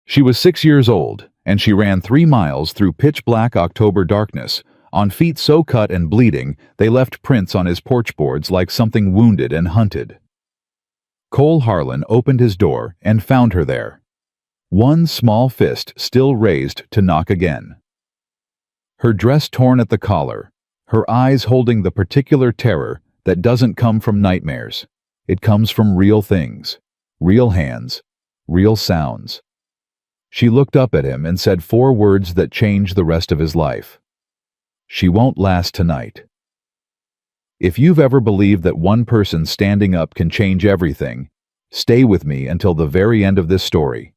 She was 6 years old, and she ran 3 miles through pitch-black October darkness, on feet so cut and bleeding they left prints on his porch boards like something wounded and hunted. Cole Harlan opened his door and found her there. One small fist still raised to knock again. Her dress torn at the collar, her eyes holding the particular terror that doesn't come from nightmares. It comes from real things, real hands, real sounds. She looked up at him and said 4 words that changed the rest of his life. She won't last tonight. If you've ever believed that one person standing up can change everything, stay with me until the very end of this story.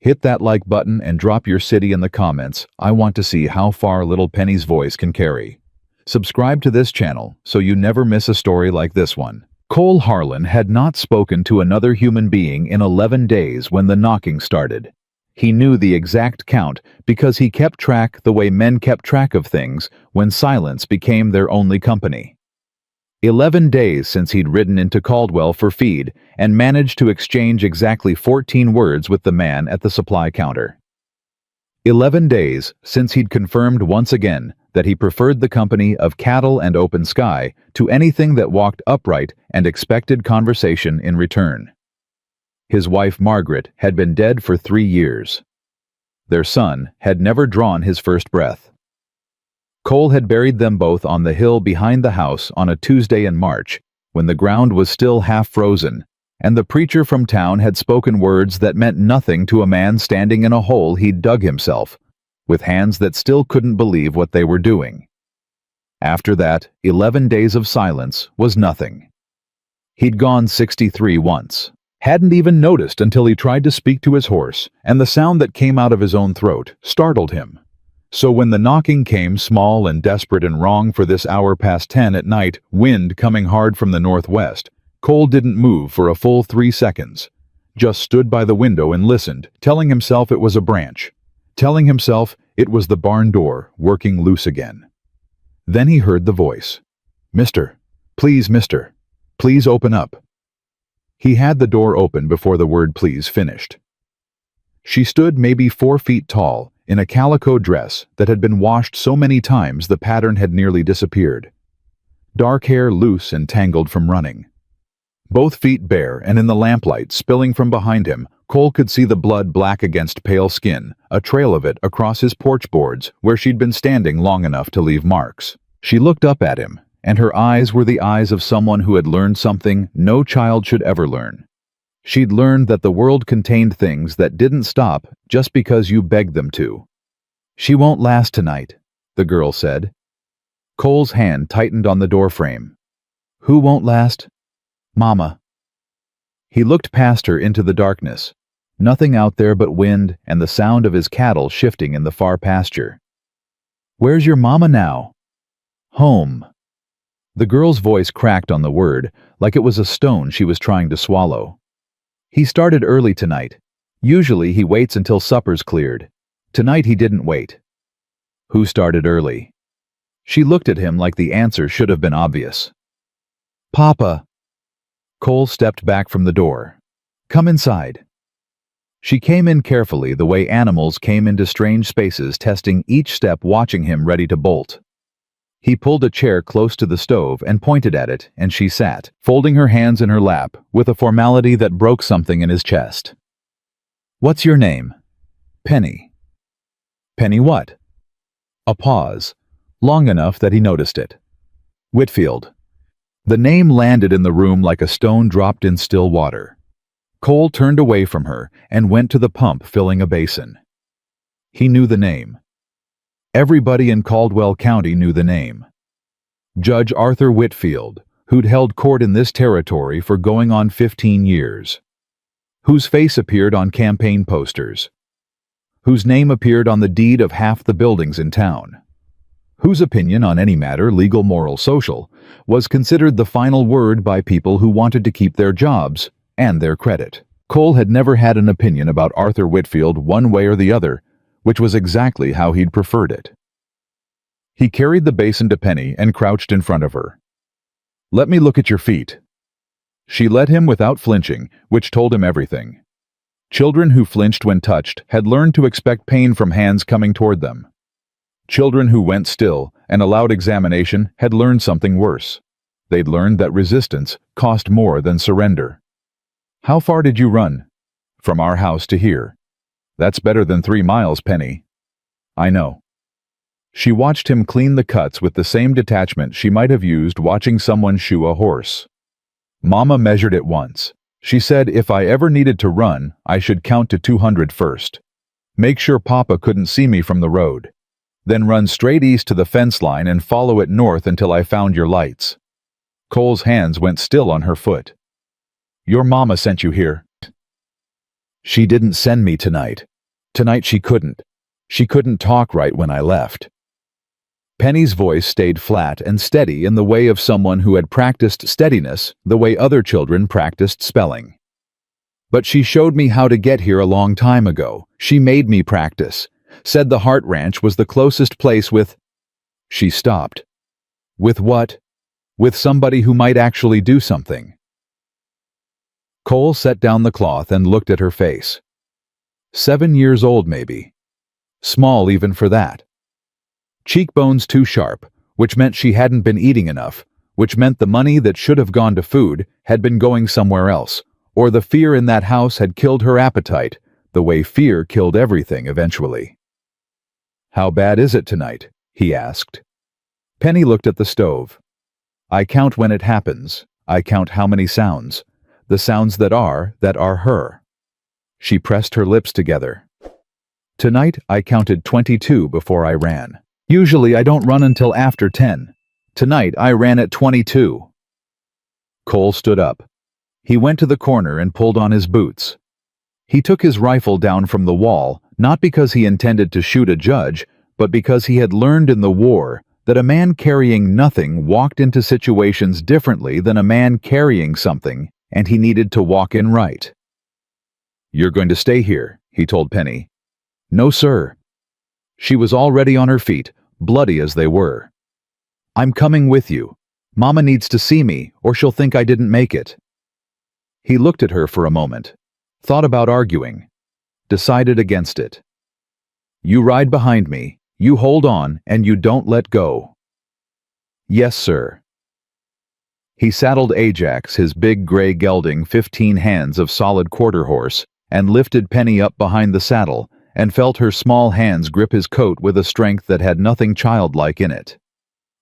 Hit that like button and drop your city in the comments. I want to see how far little Penny's voice can carry. Subscribe to this channel so you never miss a story like this one. Cole Harlan had not spoken to another human being in 11 days when the knocking started. He knew the exact count because he kept track the way men kept track of things when silence became their only company. 11 days since he'd ridden into Caldwell for feed and managed to exchange exactly 14 words with the man at the supply counter. 11 days since he'd confirmed once again that he preferred the company of cattle and open sky to anything that walked upright and expected conversation in return. His wife Margaret had been dead for 3 years. Their son had never drawn his first breath. Cole had buried them both on the hill behind the house on a Tuesday in March, when the ground was still half frozen, and the preacher from town had spoken words that meant nothing to a man standing in a hole he'd dug himself, with hands that still couldn't believe what they were doing. After that, 11 days of silence was nothing. He'd gone 63 once. Hadn't even noticed until he tried to speak to his horse, and the sound that came out of his own throat startled him. So when the knocking came small and desperate and wrong for this hour past 10 at night, wind coming hard from the northwest, Cole didn't move for a full 3 seconds. Just stood by the window and listened, telling himself it was a branch. Telling himself it was the barn door working loose again. Then he heard the voice. Mister, please open up. He had the door open before the word please finished. She stood maybe 4 feet tall, in a calico dress that had been washed so many times the pattern had nearly disappeared. Dark hair loose and tangled from running. Both feet bare, and in the lamplight spilling from behind him, Cole could see the blood black against pale skin, a trail of it across his porch boards where she'd been standing long enough to leave marks. She looked up at him, and her eyes were the eyes of someone who had learned something no child should ever learn. She'd learned that the world contained things that didn't stop just because you begged them to. She won't last tonight, the girl said. Cole's hand tightened on the doorframe. Who won't last? Mama. He looked past her into the darkness. Nothing out there but wind and the sound of his cattle shifting in the far pasture. Where's your mama now? Home. The girl's voice cracked on the word, like it was a stone she was trying to swallow. He started early tonight. Usually he waits until supper's cleared. Tonight he didn't wait. Who started early? She looked at him like the answer should have been obvious. Papa. Cole stepped back from the door. Come inside. She came in carefully, the way animals came into strange spaces, testing each step, watching him ready to bolt. He pulled a chair close to the stove and pointed at it, and she sat, folding her hands in her lap, with a formality that broke something in his chest. What's your name? Penny. Penny what? A pause, long enough that he noticed it. Whitfield. The name landed in the room like a stone dropped in still water. Cole turned away from her and went to the pump filling a basin. He knew the name. Everybody in Caldwell County knew the name. Judge Arthur Whitfield, who'd held court in this territory for going on 15 years. Whose face appeared on campaign posters. Whose name appeared on the deed of half the buildings in town. Whose opinion on any matter, legal, moral, social, was considered the final word by people who wanted to keep their jobs and their credit. Cole had never had an opinion about Arthur Whitfield one way or the other, which was exactly how he'd preferred it. He carried the basin to Penny and crouched in front of her. Let me look at your feet. She let him without flinching, which told him everything. Children who flinched when touched had learned to expect pain from hands coming toward them. Children who went still and allowed examination had learned something worse. They'd learned that resistance cost more than surrender. "How far did you run?" "From our house to here." "That's better than 3 miles, Penny." "I know." She watched him clean the cuts with the same detachment she might have used watching someone shoe a horse. Mama measured it once. She said if I ever needed to run, I should count to 200 first. Make sure Papa couldn't see me from the road. Then run straight east to the fence line and follow it north until I found your lights. Cole's hands went still on her foot. "Your mama sent you here." "She didn't send me tonight. Tonight she couldn't. She couldn't talk right when I left." Penny's voice stayed flat and steady in the way of someone who had practiced steadiness the way other children practiced spelling. "But she showed me how to get here a long time ago. She made me practice. Said the Hart Ranch was the closest place with—" She stopped. "With what?" "With somebody who might actually do something." Cole set down the cloth and looked at her face. 7 years old, maybe. Small even for that. Cheekbones too sharp, which meant she hadn't been eating enough, which meant the money that should have gone to food had been going somewhere else, or the fear in that house had killed her appetite, the way fear killed everything eventually. "How bad is it tonight?" he asked. Penny looked at the stove. "I count when it happens. I count how many sounds. The sounds that are her." She pressed her lips together. "Tonight I counted 22 before I ran. Usually I don't run until after 10. Tonight I ran at 22. Cole stood up. He went to the corner and pulled on his boots. He took his rifle down from the wall, not because he intended to shoot a judge, but because he had learned in the war that a man carrying nothing walked into situations differently than a man carrying something, and he needed to walk in right. "You're going to stay here," he told Penny. "No, sir." She was already on her feet, bloody as they were. "I'm coming with you. Mama needs to see me, or she'll think I didn't make it." He looked at her for a moment, thought about arguing, decided against it. "You ride behind me, you hold on, and you don't let go." "Yes, sir." He saddled Ajax, his big gray gelding 15 hands of solid quarter horse, and lifted Penny up behind the saddle, and felt her small hands grip his coat with a strength that had nothing childlike in it.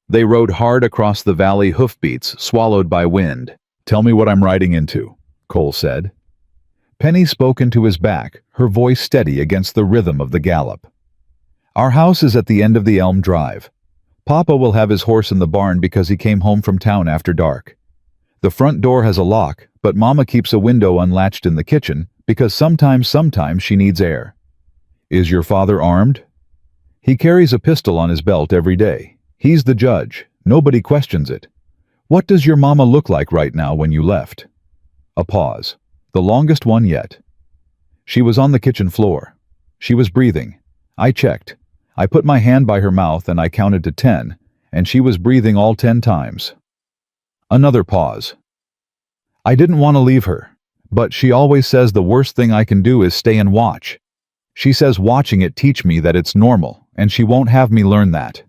They rode hard across the valley, hoofbeats swallowed by wind. "Tell me what I'm riding into," Cole said. Penny spoke into his back, her voice steady against the rhythm of the gallop. "Our house is at the end of the Elm Drive. Papa will have his horse in the barn because he came home from town after dark. The front door has a lock, but Mama keeps a window unlatched in the kitchen because sometimes she needs air." "Is your father armed?" "He carries a pistol on his belt every day. He's the judge. Nobody questions it. What does your mama look like right now when you left?" A pause. The longest one yet. "She was on the kitchen floor. She was breathing. I checked. I put my hand by her mouth and I counted to 10, and she was breathing all 10 times. Another pause. "I didn't want to leave her, but she always says the worst thing I can do is stay and watch. She says watching it teach me that it's normal, and she won't have me learn that."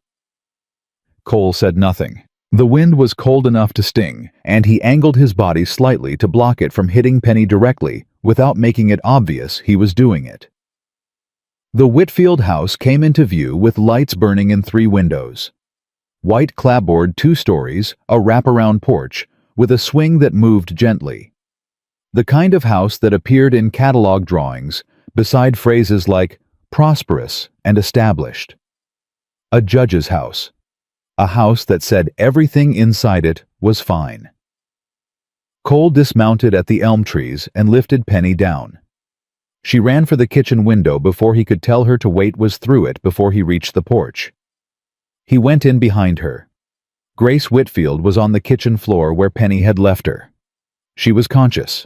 Cole said nothing. The wind was cold enough to sting, and he angled his body slightly to block it from hitting Penny directly, without making it obvious he was doing it. The Whitfield house came into view with lights burning in 3 windows. White clapboard 2 stories, a wraparound porch, with a swing that moved gently. The kind of house that appeared in catalog drawings, beside phrases like prosperous and established. A judge's house. A house that said everything inside it was fine. Cole dismounted at the elm trees and lifted Penny down. She ran for the kitchen window before he could tell her to wait, was through it before he reached the porch. He went in behind her. Grace Whitfield was on the kitchen floor where Penny had left her. She was conscious.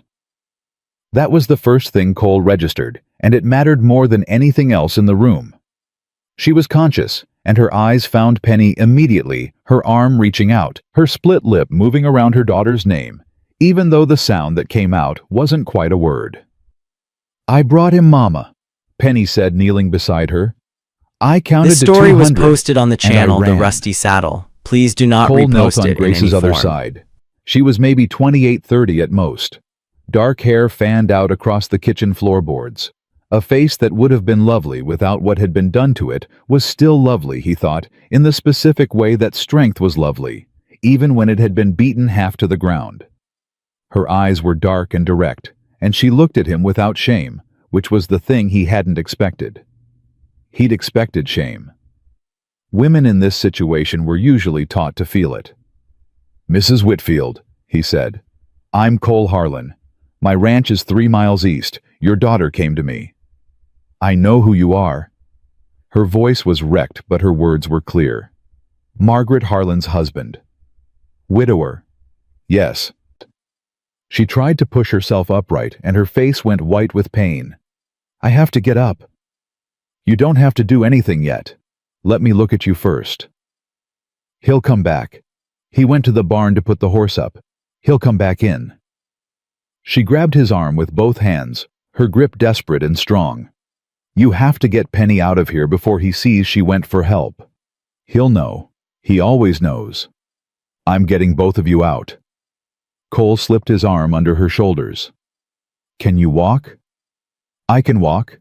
That was the first thing Cole registered, and it mattered more than anything else in the room. She was conscious, and her eyes found Penny immediately, her arm reaching out, her split lip moving around her daughter's name, even though the sound that came out wasn't quite a word. I brought him, Mama, Penny said, kneeling beside her. I counted This to story 200, was posted on the and I channel The ran. Rusty Saddle. Please do not Cole knelt repost on it in Grace's any other form. side. She was maybe 28-30 at most. Dark hair fanned out across the kitchen floorboards. A face that would have been lovely without what had been done to it was still lovely, he thought, in the specific way that strength was lovely, even when it had been beaten half to the ground. Her eyes were dark and direct, and she looked at him without shame, which was the thing he hadn't expected. He'd expected shame. Women in this situation were usually taught to feel it. Mrs. Whitfield, he said, I'm Cole Harlan. My ranch is 3 miles east. Your daughter came to me. I know who you are. Her voice was wrecked, but her words were clear. Margaret Harlan's husband. Widower. Yes. She tried to push herself upright, and her face went white with pain. I have to get up. You don't have to do anything yet. Let me look at you first. He'll come back. He went to the barn to put the horse up. He'll come back in. She grabbed his arm with both hands, her grip desperate and strong. You have to get Penny out of here before he sees she went for help. He'll know. He always knows. I'm getting both of you out. Cole slipped his arm under her shoulders. Can you walk? I can walk.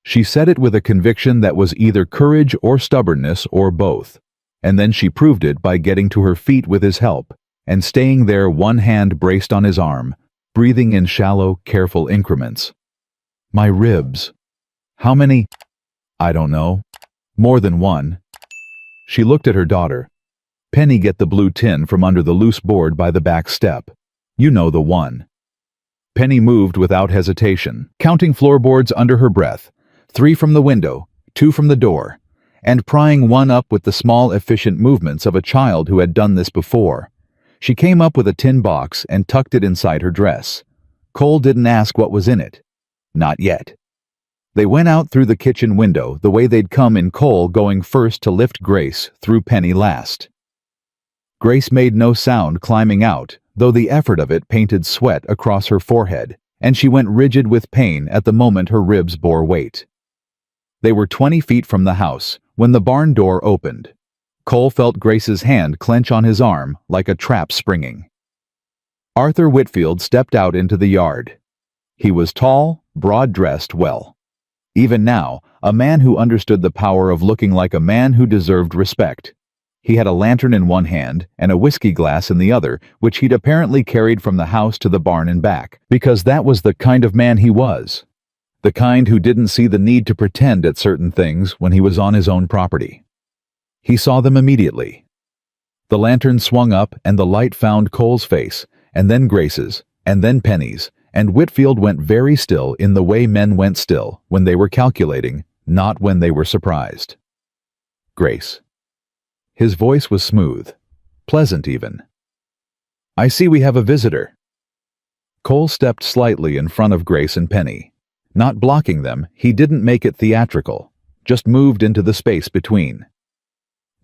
She said it with a conviction that was either courage or stubbornness or both, and then she proved it by getting to her feet with his help and staying there, one hand braced on his arm, breathing in shallow, careful increments. My ribs. How many? I don't know. More than one. She looked at her daughter. Penny, get the blue tin from under the loose board by the back step. You know the one. Penny moved without hesitation, counting floorboards under her breath, 3 from the window, 2 from the door, and prying one up with the small, efficient movements of a child who had done this before. She came up with a tin box and tucked it inside her dress. Cole didn't ask what was in it. Not yet. They went out through the kitchen window the way they'd come, in Cole going first to lift Grace through, Penny last. Grace made no sound climbing out, though the effort of it painted sweat across her forehead, and she went rigid with pain at the moment her ribs bore weight. They were 20 feet from the house when the barn door opened. Cole felt Grace's hand clench on his arm like a trap springing. Arthur Whitfield stepped out into the yard. He was tall, broad-dressed, well. Even now, a man who understood the power of looking like a man who deserved respect. He had a lantern in one hand and a whiskey glass in the other, which he'd apparently carried from the house to the barn and back, because that was the kind of man he was. The kind who didn't see the need to pretend at certain things when he was on his own property. He saw them immediately. The lantern swung up and the light found Cole's face, and then Grace's, and then Penny's, and Whitfield went very still in the way men went still when they were calculating, not when they were surprised. Grace. His voice was smooth, pleasant even. I see we have a visitor. Cole stepped slightly in front of Grace and Penny. Not blocking them, he didn't make it theatrical, just moved into the space between.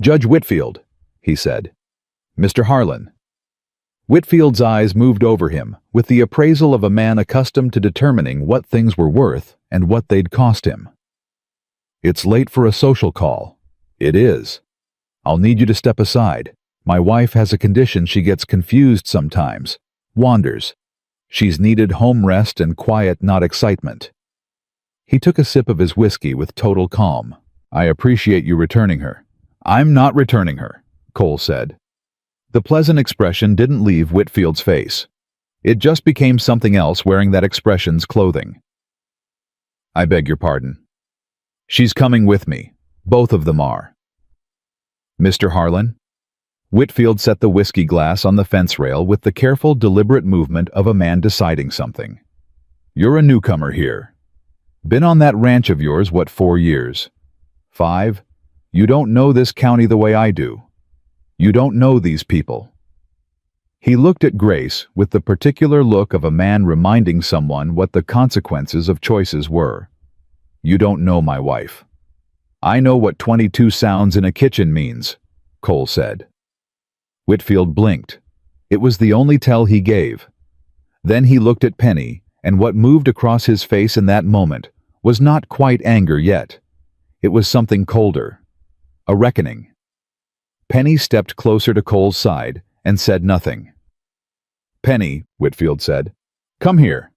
Judge Whitfield, he said. Mr. Harlan. Whitfield's eyes moved over him with the appraisal of a man accustomed to determining what things were worth and what they'd cost him. It's late for a social call. It is. I'll need you to step aside. My wife has a condition. She gets confused sometimes, wanders. She's needed home rest and quiet, not excitement. He took a sip of his whiskey with total calm. I appreciate you returning her. I'm not returning her, Cole said. The pleasant expression didn't leave Whitfield's face. It just became something else wearing that expression's clothing. I beg your pardon. She's coming with me. Both of them are. Mr. Harlan? Whitfield set the whiskey glass on the fence rail with the careful, deliberate movement of a man deciding something. You're a newcomer here. Been on that ranch of yours, 4 years? 5? You don't know this county the way I do. You don't know these people. He looked at Grace with the particular look of a man reminding someone what the consequences of choices were. You don't know my wife. I know what 22 sounds in a kitchen means, Cole said. Whitfield blinked. It was the only tell he gave. Then he looked at Penny, and what moved across his face in that moment was not quite anger yet. It was something colder. A reckoning. Penny stepped closer to Cole's side and said nothing. "Penny," Whitfield said. "Come here."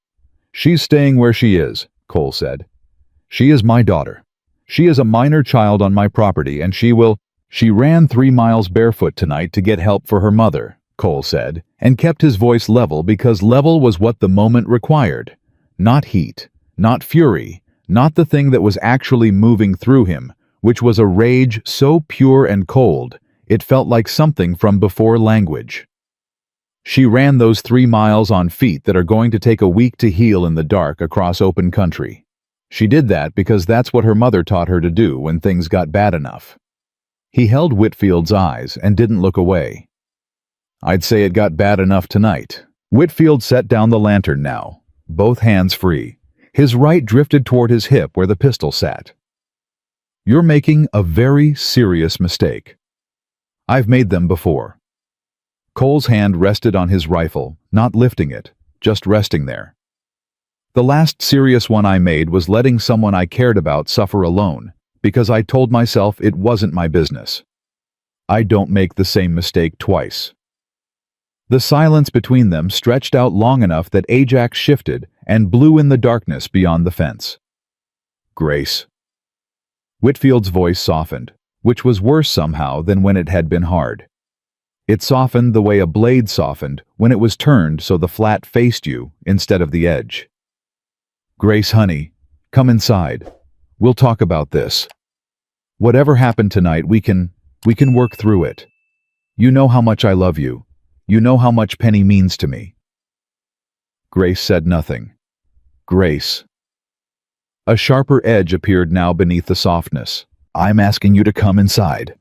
"She's staying where she is," Cole said. "She is my daughter. She is a minor child on my property, and She ran 3 miles barefoot tonight to get help for her mother," Cole said, and kept his voice level because level was what the moment required. Not heat, not fury, not the thing that was actually moving through him, which was a rage so pure and cold, it felt like something from before language. She ran those 3 miles on feet that are going to take a week to heal in the dark across open country. She did that because that's what her mother taught her to do when things got bad enough. He held Whitfield's eyes and didn't look away. "I'd say it got bad enough tonight." Whitfield set down the lantern now, both hands free. His right drifted toward his hip where the pistol sat. "You're making a very serious mistake. I've made them before." Cole's hand rested on his rifle, not lifting it, just resting there. "The last serious one I made was letting someone I cared about suffer alone, because I told myself it wasn't my business. I don't make the same mistake twice." The silence between them stretched out long enough that Ajax shifted and blew in the darkness beyond the fence. "Grace." Whitfield's voice softened, which was worse somehow than when it had been hard. It softened the way a blade softened when it was turned so the flat faced you instead of the edge. "Grace, honey, come inside. We'll talk about this. Whatever happened tonight, we can work through it. You know how much I love you. You know how much Penny means to me." Grace said nothing. "Grace." A sharper edge appeared now beneath the softness. "I'm asking you to come inside."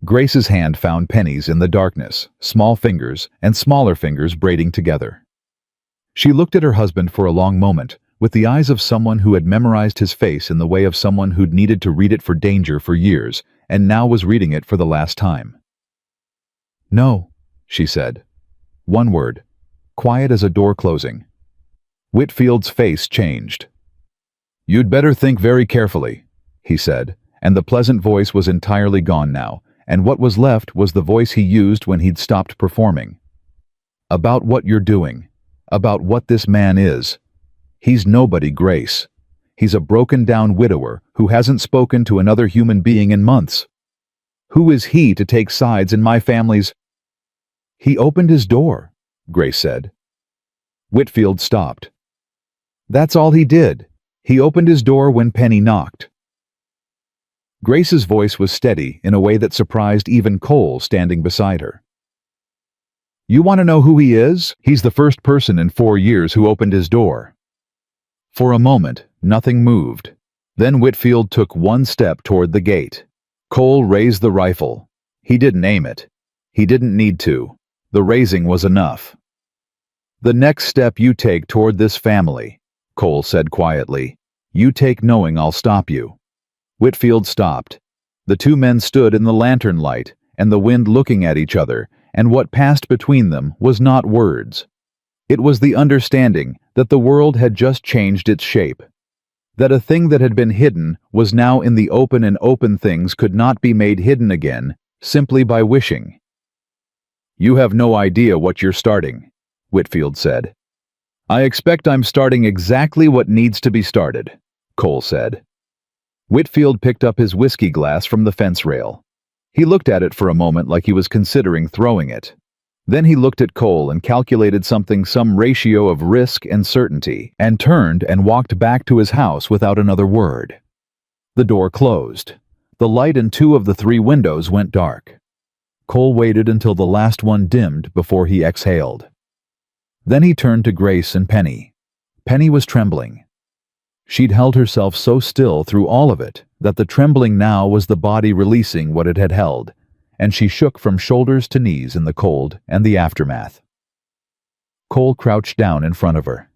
Grace's hand found Penny's in the darkness, small fingers and smaller fingers braiding together. She looked at her husband for a long moment, with the eyes of someone who had memorized his face in the way of someone who'd needed to read it for danger for years, and now was reading it for the last time. "No," she said. One word, quiet as a door closing. Whitfield's face changed. "You'd better think very carefully," he said, and the pleasant voice was entirely gone now, and what was left was the voice he used when he'd stopped performing. "About what you're doing. About what this man is. He's nobody, Grace. He's a broken-down widower who hasn't spoken to another human being in months. Who is he to take sides in my family's—" "He opened his door," Grace said. Whitfield stopped. "That's all he did. He opened his door when Penny knocked." Grace's voice was steady in a way that surprised even Cole standing beside her. "You want to know who he is? He's the first person in 4 years who opened his door." For a moment, nothing moved. Then Whitfield took one step toward the gate. Cole raised the rifle. He didn't aim it. He didn't need to. The raising was enough. "The next step you take toward this family," Cole said quietly, "you take knowing I'll stop you." Whitfield stopped. The two men stood in the lantern light, and the wind looking at each other, and what passed between them was not words. It was the understanding that the world had just changed its shape. That a thing that had been hidden was now in the open, and open things could not be made hidden again, simply by wishing. "You have no idea what you're starting," Whitfield said. "I expect I'm starting exactly what needs to be started," Cole said. Whitfield picked up his whiskey glass from the fence rail. He looked at it for a moment like he was considering throwing it. Then he looked at Cole and calculated some ratio of risk and certainty, and turned and walked back to his house without another word. The door closed. The light in 2 of the 3 windows went dark. Cole waited until the last one dimmed before he exhaled. Then he turned to Grace and Penny. Penny was trembling. She'd held herself so still through all of it that the trembling now was the body releasing what it had held, and she shook from shoulders to knees in the cold and the aftermath. Cole crouched down in front of her.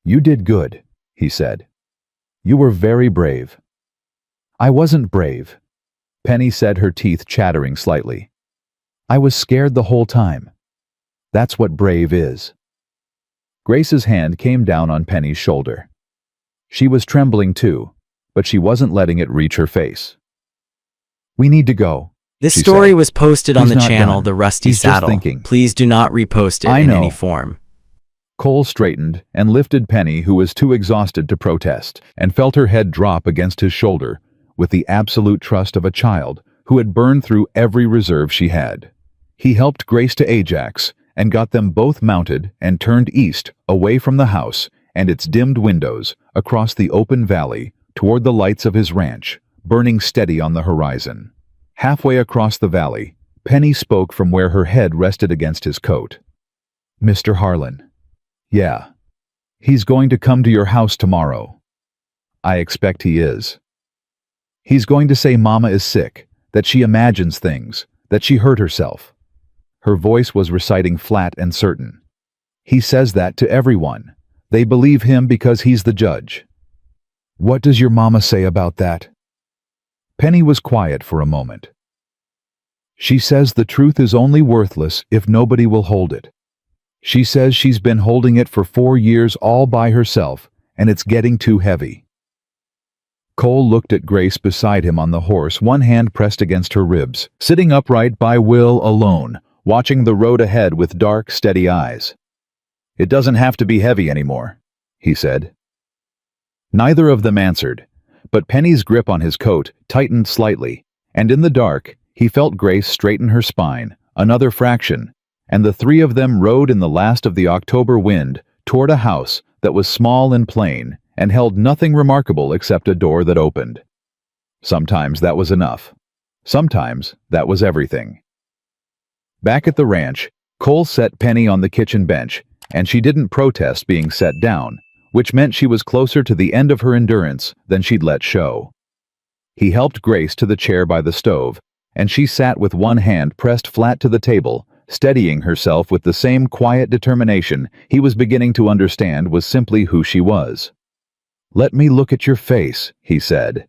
"You did good," he said. "You were very brave." "I wasn't brave," Penny said, her teeth chattering slightly. "I was scared the whole time. That's what brave is." Grace's hand came down on Penny's shoulder. She was trembling too, but she wasn't letting it reach her face. "We need to go." This she story said. was posted on "He's the not channel done. The Rusty He's just Saddle. thinking." Please do not repost it I in know. any form. Cole straightened and lifted Penny, who was too exhausted to protest, and felt her head drop against his shoulder with the absolute trust of a child who had burned through every reserve she had. He helped Grace to Ajax and got them both mounted and turned east, away from the house and its dimmed windows, across the open valley toward the lights of his ranch, burning steady on the horizon. Halfway across the valley, Penny spoke from where her head rested against his coat. "Mr. Harlan." "Yeah. He's going to come to your house tomorrow." "I expect he is." "He's going to say Mama is sick, that she imagines things, that she hurt herself." Her voice was reciting flat and certain. "He says that to everyone. They believe him because he's the judge." "What does your mama say about that?" Penny was quiet for a moment. "She says the truth is only worthless if nobody will hold it. She says she's been holding it for 4 years all by herself, and it's getting too heavy." Cole looked at Grace beside him on the horse, one hand pressed against her ribs, sitting upright by Will alone, watching the road ahead with dark, steady eyes. "It doesn't have to be heavy anymore," he said. Neither of them answered, but Penny's grip on his coat tightened slightly, and in the dark, he felt Grace straighten her spine, another fraction, and the three of them rode in the last of the October wind toward a house that was small and plain and held nothing remarkable except a door that opened. Sometimes that was enough. Sometimes that was everything. Back at the ranch, Cole set Penny on the kitchen bench, and she didn't protest being set down, which meant she was closer to the end of her endurance than she'd let show. He helped Grace to the chair by the stove, and she sat with one hand pressed flat to the table, steadying herself with the same quiet determination he was beginning to understand was simply who she was. "Let me look at your face," he said.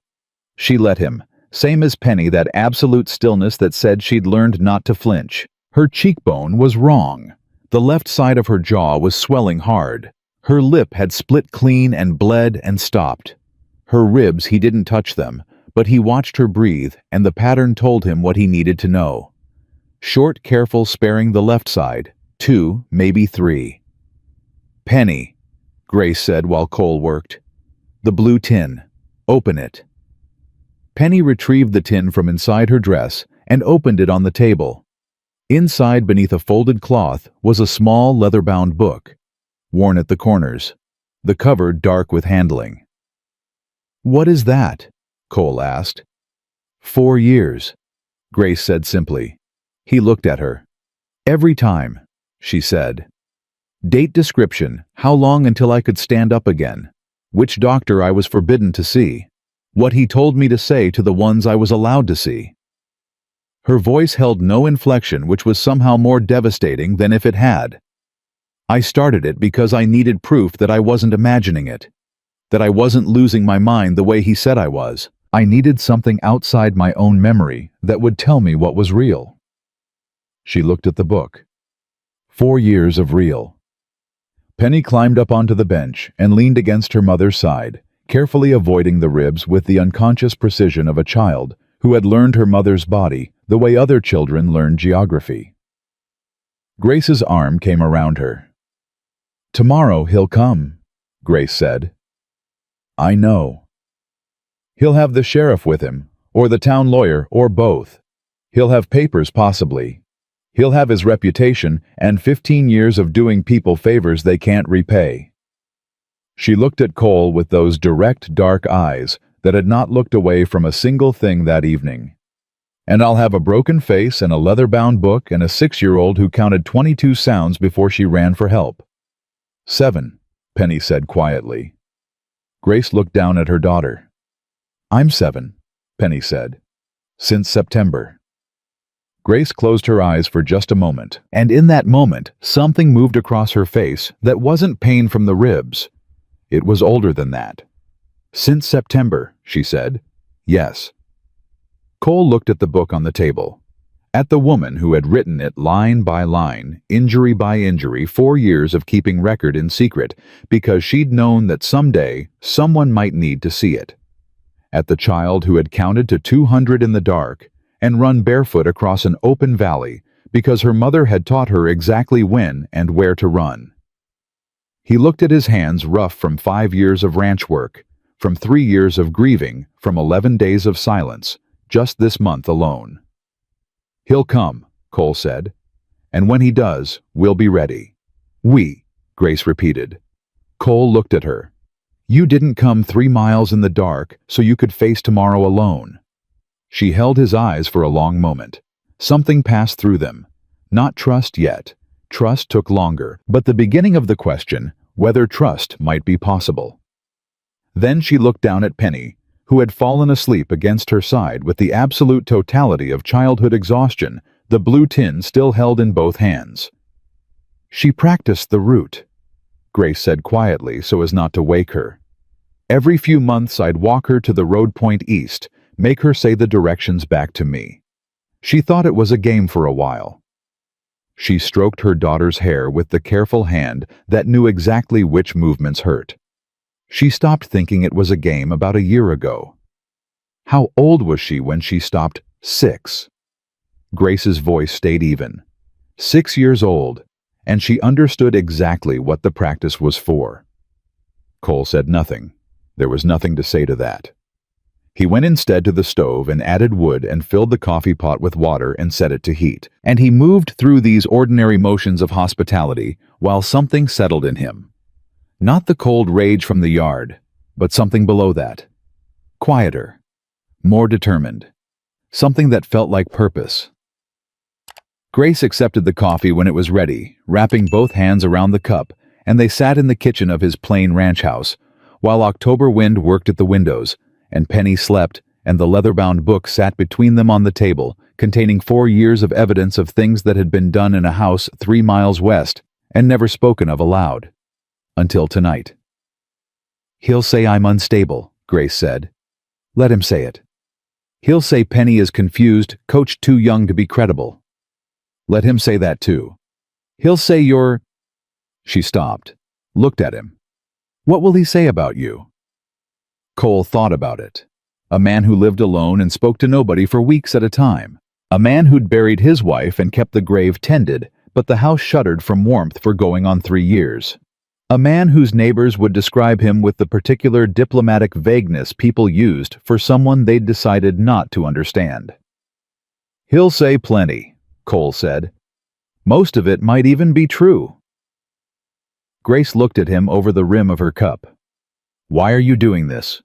She let him, same as Penny, that absolute stillness that said she'd learned not to flinch. Her cheekbone was wrong. The left side of her jaw was swelling hard. Her lip had split clean and bled and stopped. Her ribs, he didn't touch them, but he watched her breathe, and the pattern told him what he needed to know. Short, careful, sparing the left side. 2, maybe 3. "Penny," Grace said while Cole worked. "The blue tin. Open it." Penny retrieved the tin from inside her dress and opened it on the table. Inside, beneath a folded cloth, was a small leather-bound book, worn at the corners, the cover dark with handling. "What is that?" Cole asked. 4 years, Grace said simply. He looked at her. "Every time," she said. "Date description, how long until I could stand up again, which doctor I was forbidden to see, what he told me to say to the ones I was allowed to see." Her voice held no inflection, which was somehow more devastating than if it had. "I started it because I needed proof that I wasn't imagining it, that I wasn't losing my mind the way he said I was. I needed something outside my own memory that would tell me what was real." She looked at the book. 4 years of real. Penny climbed up onto the bench and leaned against her mother's side, carefully avoiding the ribs with the unconscious precision of a child who had learned her mother's body the way other children learn geography. Grace's arm came around her. "Tomorrow he'll come," Grace said. "I know. He'll have the sheriff with him, or the town lawyer, or both. He'll have papers, possibly. He'll have his reputation and 15 years of doing people favors they can't repay." She looked at Cole with those direct, dark eyes that had not looked away from a single thing that evening. "And I'll have a broken face and a leather-bound book and a 6-year-old who counted 22 sounds before she ran for help." 7, Penny said quietly. Grace looked down at her daughter. "I'm 7, Penny said. "Since September." Grace closed her eyes for just a moment, and in that moment, something moved across her face that wasn't pain from the ribs. It was older than that. "Since September," she said. "Yes." Cole looked at the book on the table. At the woman who had written it line by line, injury by injury, 4 years of keeping record in secret, because she'd known that someday someone might need to see it. At the child who had counted to 200 in the dark and run barefoot across an open valley because her mother had taught her exactly when and where to run. He looked at his hands rough from 5 years of ranch work, from 3 years of grieving, from 11 days of silence, just this month alone. "He'll come," Cole said. "And when he does, we'll be ready." "We," Grace repeated. Cole looked at her. "You didn't come 3 miles in the dark so you could face tomorrow alone." She held his eyes for a long moment. Something passed through them. Not trust yet. Trust took longer, but the beginning of the question, whether trust might be possible. Then she looked down at Penny, who had fallen asleep against her side with the absolute totality of childhood exhaustion, the blue tin still held in both hands. "She practiced the route," Grace said quietly so as not to wake her. "Every few months I'd walk her to the road point east, make her say the directions back to me. She thought it was a game for a while." She stroked her daughter's hair with the careful hand that knew exactly which movements hurt. She stopped thinking it was a game about a year ago. How old was she when she stopped? 6. Grace's voice stayed even. 6 years old, and she understood exactly what the practice was for. Cole said nothing. There was nothing to say to that. He went instead to the stove and added wood and filled the coffee pot with water and set it to heat. And he moved through these ordinary motions of hospitality while something settled in him. Not the cold rage from the yard, but something below that. Quieter. More determined. Something that felt like purpose. Grace accepted the coffee when it was ready, wrapping both hands around the cup, and they sat in the kitchen of his plain ranch house, while October wind worked at the windows, and Penny slept, and the leather-bound book sat between them on the table, containing 4 years of evidence of things that had been done in a house 3 miles west, and never spoken of aloud. Until tonight. "He'll say I'm unstable," Grace said. "Let him say it. He'll say Penny is confused, coached too young to be credible. Let him say that too. He'll say you're—" She stopped, looked at him. "What will he say about you?" Cole thought about it. A man who lived alone and spoke to nobody for weeks at a time. A man who'd buried his wife and kept the grave tended, but the house shuddered from warmth for going on 3 years. A man whose neighbors would describe him with the particular diplomatic vagueness people used for someone they'd decided not to understand. "He'll say plenty," Cole said. "Most of it might even be true." Grace looked at him over the rim of her cup. "Why are you doing this?"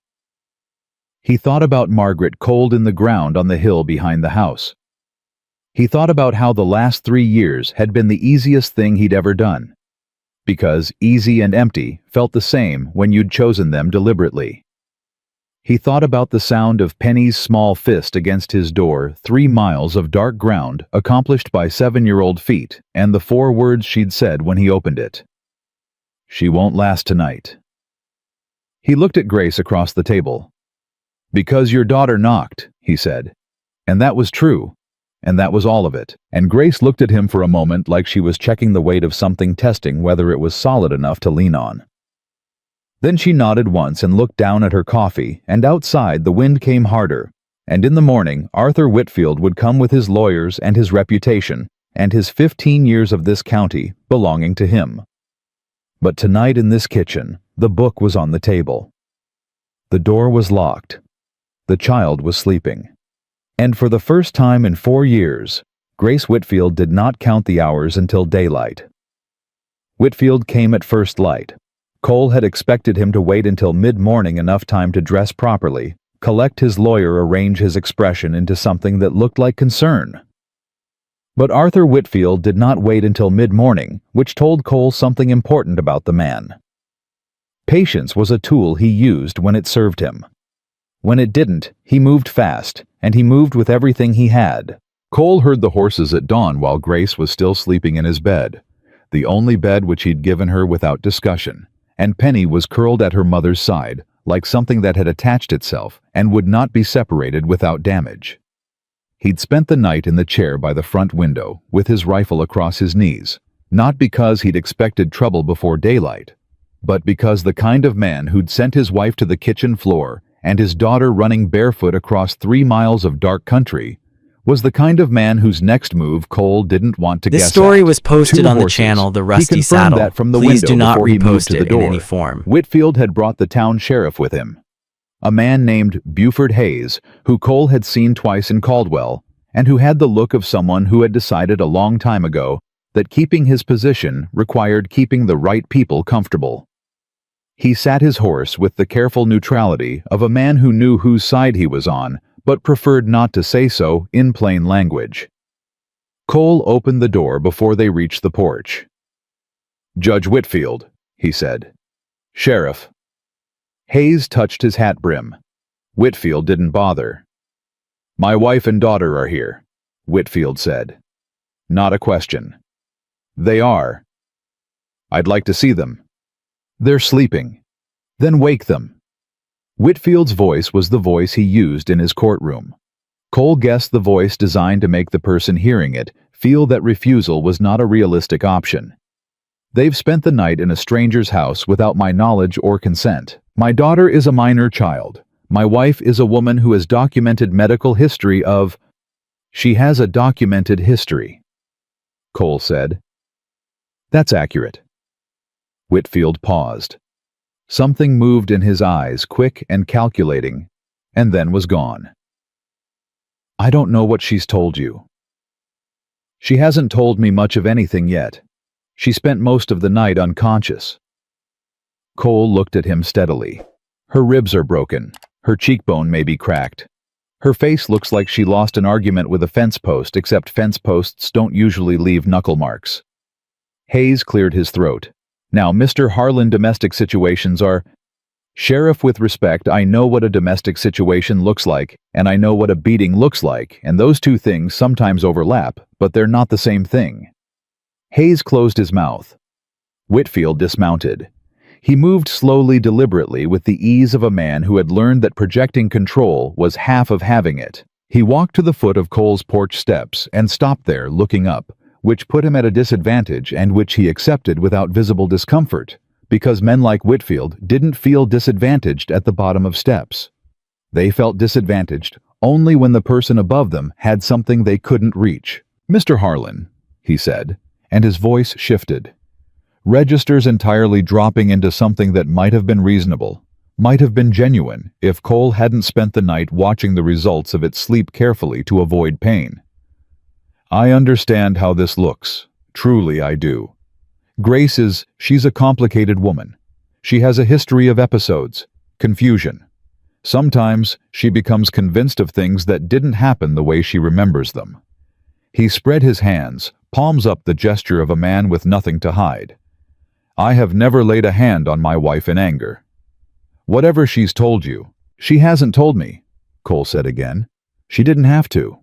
He thought about Margaret cold in the ground on the hill behind the house. He thought about how the last 3 years had been the easiest thing he'd ever done. Because easy and empty felt the same when you'd chosen them deliberately. He thought about the sound of Penny's small fist against his door, 3 miles of dark ground accomplished by 7-year-old feet, and the 4 words she'd said when he opened it. "She won't last tonight." He looked at Grace across the table. "Because your daughter knocked," he said. And that was true. And that was all of it. And Grace looked at him for a moment like she was checking the weight of something, testing whether it was solid enough to lean on. Then she nodded once and looked down at her coffee, and outside the wind came harder, and in the morning Arthur Whitfield would come with his lawyers and his reputation, and his 15 years of this county belonging to him. But tonight in this kitchen, the book was on the table. The door was locked. The child was sleeping. And for the first time in 4 years, Grace Whitfield did not count the hours until daylight. Whitfield came at first light. Cole had expected him to wait until mid-morning, enough time to dress properly, collect his lawyer, arrange his expression into something that looked like concern. But Arthur Whitfield did not wait until mid-morning, which told Cole something important about the man. Patience was a tool he used when it served him. When it didn't, he moved fast, and he moved with everything he had. Cole heard the horses at dawn while Grace was still sleeping in his bed, the only bed which he'd given her without discussion, and Penny was curled at her mother's side, like something that had attached itself and would not be separated without damage. He'd spent the night in the chair by the front window, with his rifle across his knees, not because he'd expected trouble before daylight, but because the kind of man who'd sent his wife to the kitchen floor and his daughter running barefoot across 3 miles of dark country was the kind of man whose next move Cole didn't want to guess This story at. was posted 2 on the horses. channel The He Rusty confirmed Saddle. that from the Please window do not before he moved repost to it the door. in any form. Whitfield had brought the town sheriff with him, a man named Buford Hayes, who Cole had seen twice in Caldwell, and who had the look of someone who had decided a long time ago that keeping his position required keeping the right people comfortable. He sat his horse with the careful neutrality of a man who knew whose side he was on, but preferred not to say so in plain language. Cole opened the door before they reached the porch. "Judge Whitfield," he said. "Sheriff." Hayes touched his hat brim. Whitfield didn't bother. "My wife and daughter are here," Whitfield said. "Not a question." "They are." "I'd like to see them." "They're sleeping." "Then wake them." Whitfield's voice was the voice he used in his courtroom. Cole guessed the voice designed to make the person hearing it feel that refusal was not a realistic option. "They've spent the night in a stranger's house without my knowledge or consent. My daughter is a minor child. My wife is a woman who has documented medical history of—" "She has a documented history," Cole said. "That's accurate." Whitfield paused. Something moved in his eyes, quick and calculating, and then was gone. "I don't know what she's told you." "She hasn't told me much of anything yet. She spent most of the night unconscious." Cole looked at him steadily. "Her ribs are broken. Her cheekbone may be cracked. Her face looks like she lost an argument with a fence post, except fence posts don't usually leave knuckle marks." Hayes cleared his throat. "Now, Mr. Harlan, domestic situations are—" "Sheriff, with respect, I know what a domestic situation looks like, and I know what a beating looks like, and those two things sometimes overlap, but they're not the same thing." Hayes closed his mouth. Whitfield dismounted. He moved slowly, deliberately, with the ease of a man who had learned that projecting control was half of having it. He walked to the foot of Cole's porch steps and stopped there, looking up, which put him at a disadvantage and which he accepted without visible discomfort, because men like Whitfield didn't feel disadvantaged at the bottom of steps. They felt disadvantaged only when the person above them had something they couldn't reach. "Mr. Harlan," he said, and his voice shifted. Registers entirely dropping into something that might have been reasonable, might have been genuine, if Cole hadn't spent the night watching the results of its sleep carefully to avoid pain. "I understand how this looks. Truly I do. She's a complicated woman. She has a history of episodes, confusion. Sometimes she becomes convinced of things that didn't happen the way she remembers them." He spread his hands, palms up, the gesture of a man with nothing to hide. "I have never laid a hand on my wife in anger. Whatever she's told you—" "She hasn't told me," Cole said again. "She didn't have to."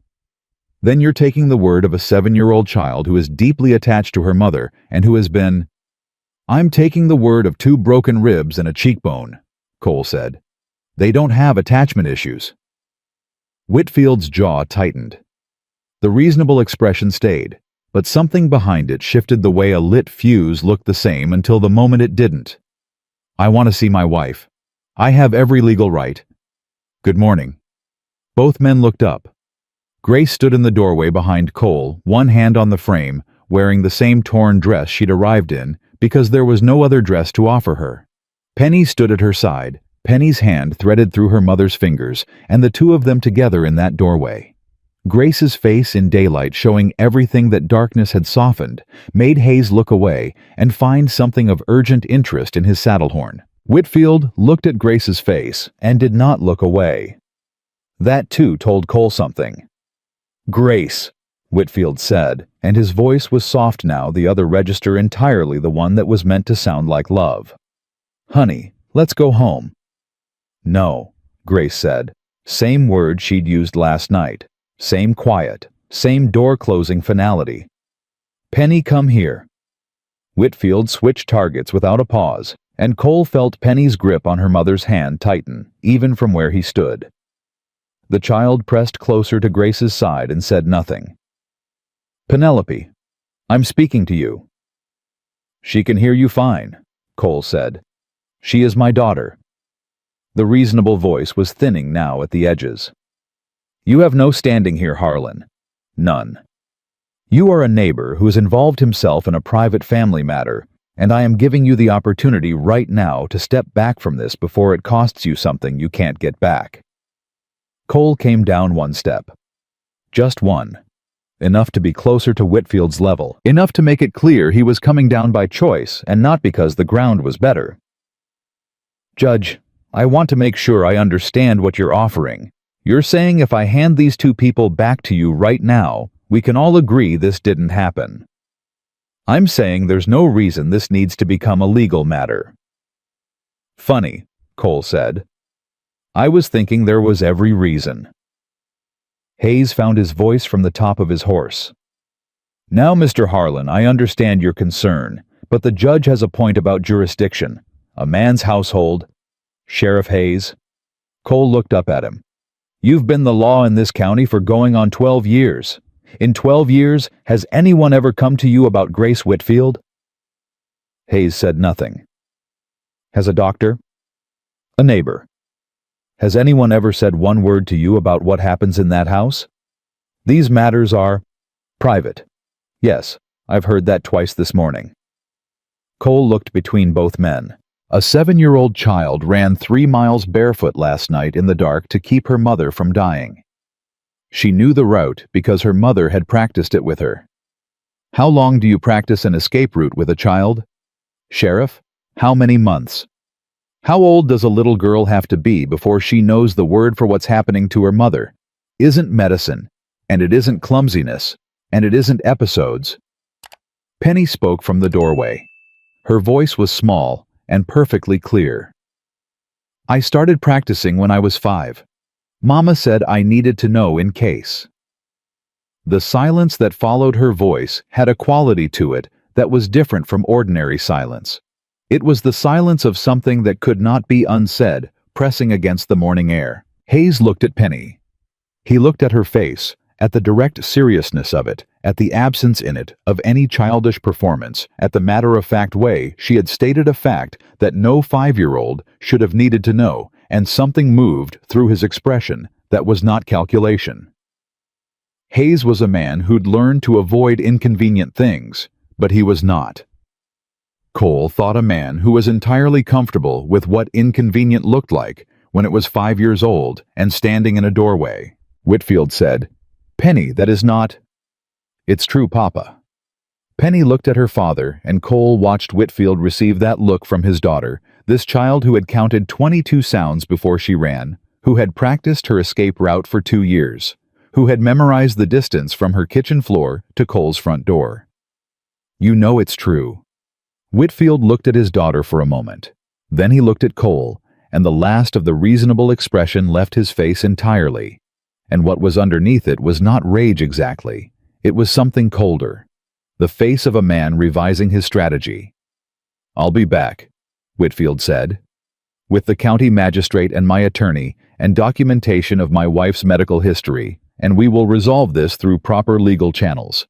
"Then you're taking the word of a 7-year-old child who is deeply attached to her mother and who has been—" "I'm taking the word of 2 broken ribs and a cheekbone," Cole said. "They don't have attachment issues." Whitfield's jaw tightened. The reasonable expression stayed, but something behind it shifted the way a lit fuse looked the same until the moment it didn't. "I want to see my wife. I have every legal right. Good morning." Both men looked up. Grace stood in the doorway behind Cole, one hand on the frame, wearing the same torn dress she'd arrived in, because there was no other dress to offer her. Penny stood at her side, Penny's hand threaded through her mother's fingers, and the two of them together in that doorway. Grace's face in daylight, showing everything that darkness had softened, made Hayes look away and find something of urgent interest in his saddlehorn. Whitfield looked at Grace's face and did not look away. That too told Cole something. "Grace," Whitfield said, and his voice was soft now, the other register entirely the one that was meant to sound like love. "Honey, let's go home." "No," Grace said. Same word she'd used last night. Same quiet. Same door-closing finality. "Penny, come here." Whitfield switched targets without a pause, and Cole felt Penny's grip on her mother's hand tighten, even from where he stood. The child pressed closer to Grace's side and said nothing. "Penelope, I'm speaking to you." "She can hear you fine," Cole said. "She is my daughter." The reasonable voice was thinning now at the edges. "You have no standing here, Harlan. None. You are a neighbor who has involved himself in a private family matter, and I am giving you the opportunity right now to step back from this before it costs you something you can't get back." Cole came down one step. Just one. Enough to be closer to Whitfield's level. Enough to make it clear he was coming down by choice and not because the ground was better. "Judge, I want to make sure I understand what you're offering. You're saying if I hand these two people back to you right now, we can all agree this didn't happen." "I'm saying there's no reason this needs to become a legal matter." "Funny," Cole said. "I was thinking there was every reason." Hayes found his voice from the top of his horse. "Now, Mr. Harlan, I understand your concern, but the judge has a point about jurisdiction. A man's household." "Sheriff Hayes." Cole looked up at him. "You've been the law in this county for going on 12 years. In 12 years, has anyone ever come to you about Grace Whitfield?" Hayes said nothing. "Has a doctor?" "A neighbor." "Has anyone ever said one word to you about what happens in that house?" "These matters are private." "Yes, I've heard that twice this morning." Cole looked between both men. A 7-year-old child ran 3 miles barefoot last night in the dark to keep her mother from dying. She knew the route because her mother had practiced it with her. "How long do you practice an escape route with a child?" "Sheriff, how many months?" "How old does a little girl have to be before she knows the word for what's happening to her mother? Isn't medicine, and it isn't clumsiness, and it isn't episodes." Penny spoke from the doorway. Her voice was small and perfectly clear. "I started practicing when I was 5. Mama said I needed to know in case." The silence that followed her voice had a quality to it that was different from ordinary silence. It was the silence of something that could not be unsaid, pressing against the morning air. Hayes looked at Penny. He looked at her face, at the direct seriousness of it, at the absence in it of any childish performance, at the matter-of-fact way she had stated a fact that no 5-year-old should have needed to know, and something moved through his expression that was not calculation. Hayes was a man who'd learned to avoid inconvenient things, but he was not. Cole thought a man who was entirely comfortable with what inconvenient looked like when it was 5 years old and standing in a doorway. Whitfield said, "Penny, that is not—" "It's true, Papa." Penny looked at her father, and Cole watched Whitfield receive that look from his daughter, this child who had counted 22 sounds before she ran, who had practiced her escape route for 2 years, who had memorized the distance from her kitchen floor to Cole's front door. "You know it's true." Whitfield looked at his daughter for a moment. Then he looked at Cole, and the last of the reasonable expression left his face entirely. And what was underneath it was not rage exactly. It was something colder. The face of a man revising his strategy. "I'll be back," Whitfield said, "with the county magistrate and my attorney and documentation of my wife's medical history, and we will resolve this through proper legal channels."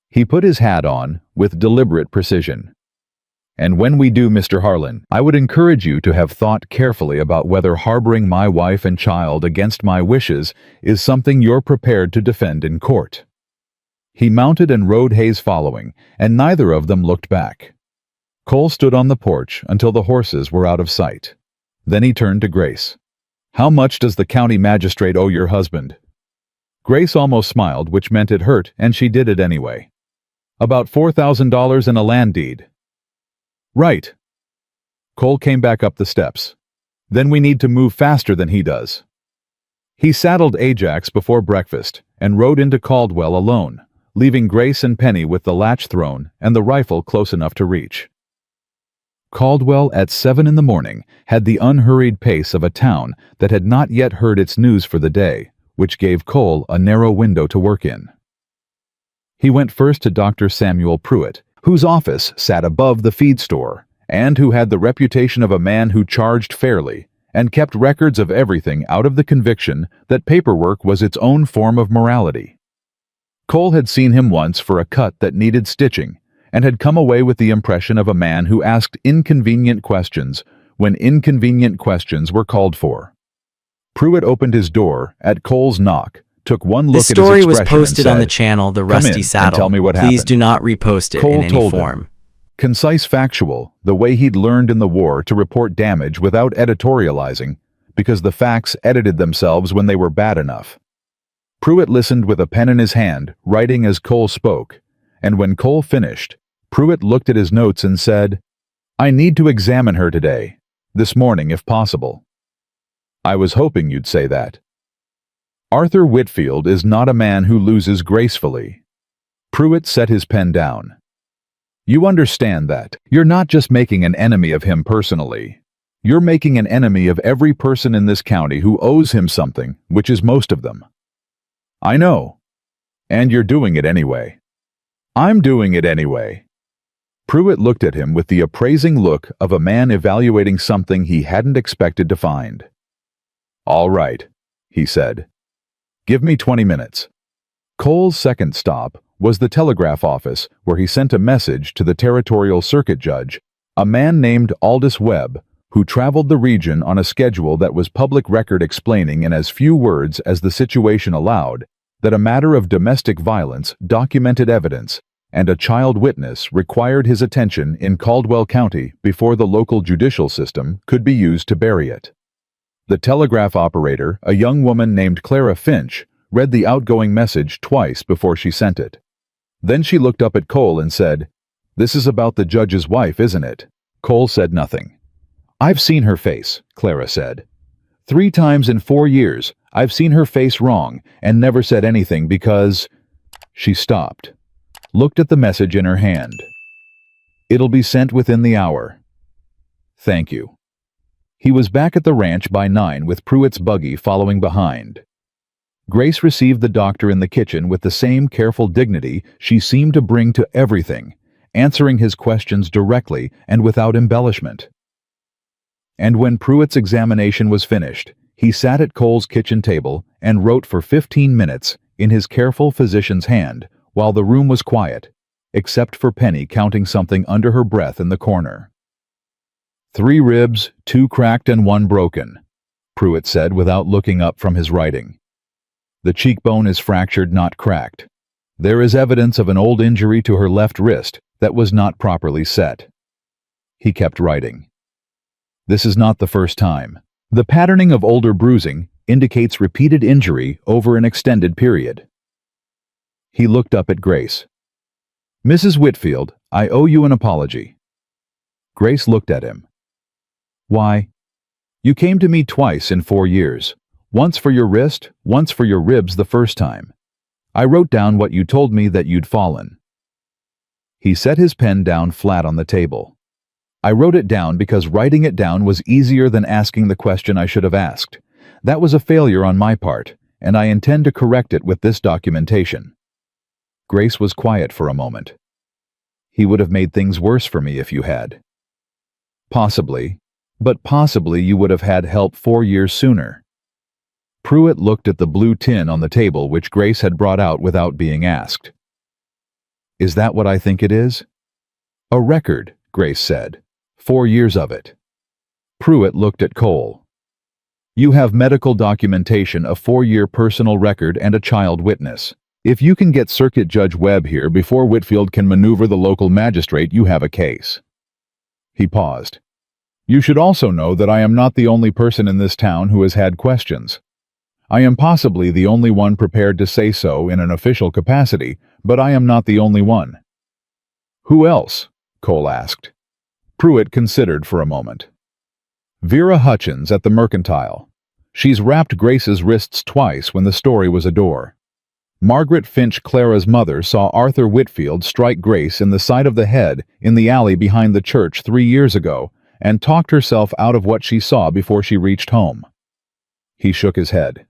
He put his hat on with deliberate precision. "And when we do, Mr. Harlan, I would encourage you to have thought carefully about whether harboring my wife and child against my wishes is something you're prepared to defend in court." He mounted and rode Hayes following, and neither of them looked back. Cole stood on the porch until the horses were out of sight. Then he turned to Grace. "How much does the county magistrate owe your husband?" Grace almost smiled, which meant it hurt, and she did it anyway. "About $4,000 in a land deed." "Right." Cole came back up the steps. "Then we need to move faster than he does." He saddled Ajax before breakfast and rode into Caldwell alone, leaving Grace and Penny with the latch thrown and the rifle close enough to reach. Caldwell at 7 in the morning had the unhurried pace of a town that had not yet heard its news for the day, which gave Cole a narrow window to work in. He went first to Dr. Samuel Pruitt, whose office sat above the feed store, and who had the reputation of a man who charged fairly and kept records of everything out of the conviction that paperwork was its own form of morality. Cole had seen him once for a cut that needed stitching, and had come away with the impression of a man who asked inconvenient questions when inconvenient questions were called for. Pruitt opened his door at Cole's knock, took one look This at his story expression was posted and on the said, channel The "Come Rusty in and Saddle. tell me what Please happened." do not repost it Cole in any told him. form. Concise, factual, the way he'd learned in the war to report damage without editorializing, because the facts edited themselves when they were bad enough. Pruitt listened with a pen in his hand, writing as Cole spoke, and when Cole finished, Pruitt looked at his notes and said, "I need to examine her today, this morning if possible." "I was hoping you'd say that." Arthur Whitfield is not a man who loses gracefully. Pruitt set his pen down. "You understand that. You're not just making an enemy of him personally. You're making an enemy of every person in this county who owes him something, which is most of them." "I know. And you're doing it anyway." "I'm doing it anyway." Pruitt looked at him with the appraising look of a man evaluating something he hadn't expected to find. "All right," he said. "Give me 20 minutes. Cole's second stop was the telegraph office, where he sent a message to the territorial circuit judge, a man named Aldous Webb, who traveled the region on a schedule that was public record, explaining in as few words as the situation allowed that a matter of domestic violence, documented evidence, and a child witness required his attention in Caldwell County before the local judicial system could be used to bury it. The telegraph operator, a young woman named Clara Finch, read the outgoing message twice before she sent it. Then she looked up at Cole and said, "This is about the judge's wife, isn't it?" Cole said nothing. "I've seen her face," Clara said. 3 times in 4 years, I've seen her face wrong and never said anything because—" She stopped, looked at the message in her hand. "It'll be sent within the hour." "Thank you." He was back at the ranch by 9 with Pruitt's buggy following behind. Grace received the doctor in the kitchen with the same careful dignity she seemed to bring to everything, answering his questions directly and without embellishment. And when Pruitt's examination was finished, he sat at Cole's kitchen table and wrote for 15 minutes in his careful physician's hand while the room was quiet, except for Penny counting something under her breath in the corner. 3 ribs, 2 cracked and 1 broken, Pruitt said without looking up from his writing. The cheekbone is fractured, not cracked. There is evidence of an old injury to her left wrist that was not properly set. He kept writing. This is not the first time. The patterning of older bruising indicates repeated injury over an extended period. He looked up at Grace. Mrs. Whitfield, I owe you an apology. Grace looked at him. Why? You came to me twice in 4 years. Once for your wrist, once for your ribs the first time. I wrote down what you told me that you'd fallen. He set his pen down flat on the table. I wrote it down because writing it down was easier than asking the question I should have asked. That was a failure on my part, and I intend to correct it with this documentation. Grace was quiet for a moment. He would have made things worse for me if you had. Possibly, but possibly you would have had help 4 years sooner. Pruitt looked at the blue tin on the table which Grace had brought out without being asked. Is that what I think it is? A record, Grace said. 4 years of it. Pruitt looked at Cole. You have medical documentation, a 4-year personal record, and a child witness. If you can get Circuit Judge Webb here before Whitfield can maneuver the local magistrate, you have a case. He paused. You should also know that I am not the only person in this town who has had questions. I am possibly the only one prepared to say so in an official capacity, but I am not the only one. Who else? Cole asked. Pruitt considered for a moment. Vera Hutchins at the Mercantile. She's wrapped Grace's wrists twice when the story was a door. Margaret Finch, Clara's mother, saw Arthur Whitfield strike Grace in the side of the head in the alley behind the church 3 years ago and talked herself out of what she saw before she reached home. He shook his head.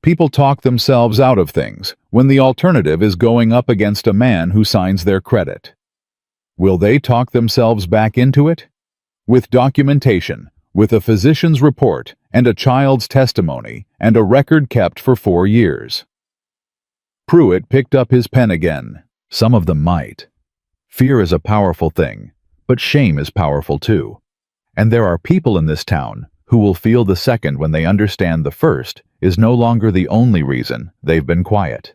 People talk themselves out of things when the alternative is going up against a man who signs their credit. Will they talk themselves back into it? With documentation, with a physician's report, and a child's testimony, and a record kept for 4 years. Pruitt picked up his pen again. Some of them might. Fear is a powerful thing, but shame is powerful too. And there are people in this town who will feel the second when they understand the first is no longer the only reason they've been quiet.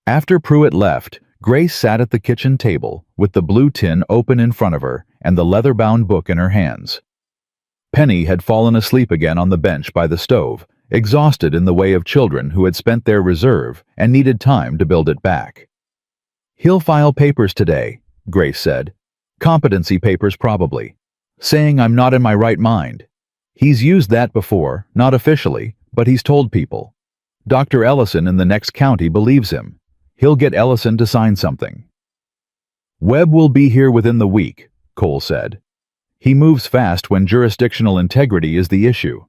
After Pruitt left, Grace sat at the kitchen table with the blue tin open in front of her and the leather-bound book in her hands. Penny had fallen asleep again on the bench by the stove, exhausted in the way of children who had spent their reserve and needed time to build it back. "He'll file papers today," Grace said. "Competency papers probably. Saying I'm not in my right mind. He's used that before, not officially, but he's told people. Dr. Ellison in the next county believes him. He'll get Ellison to sign something." "Webb will be here within the week," Cole said. "He moves fast when jurisdictional integrity is the issue.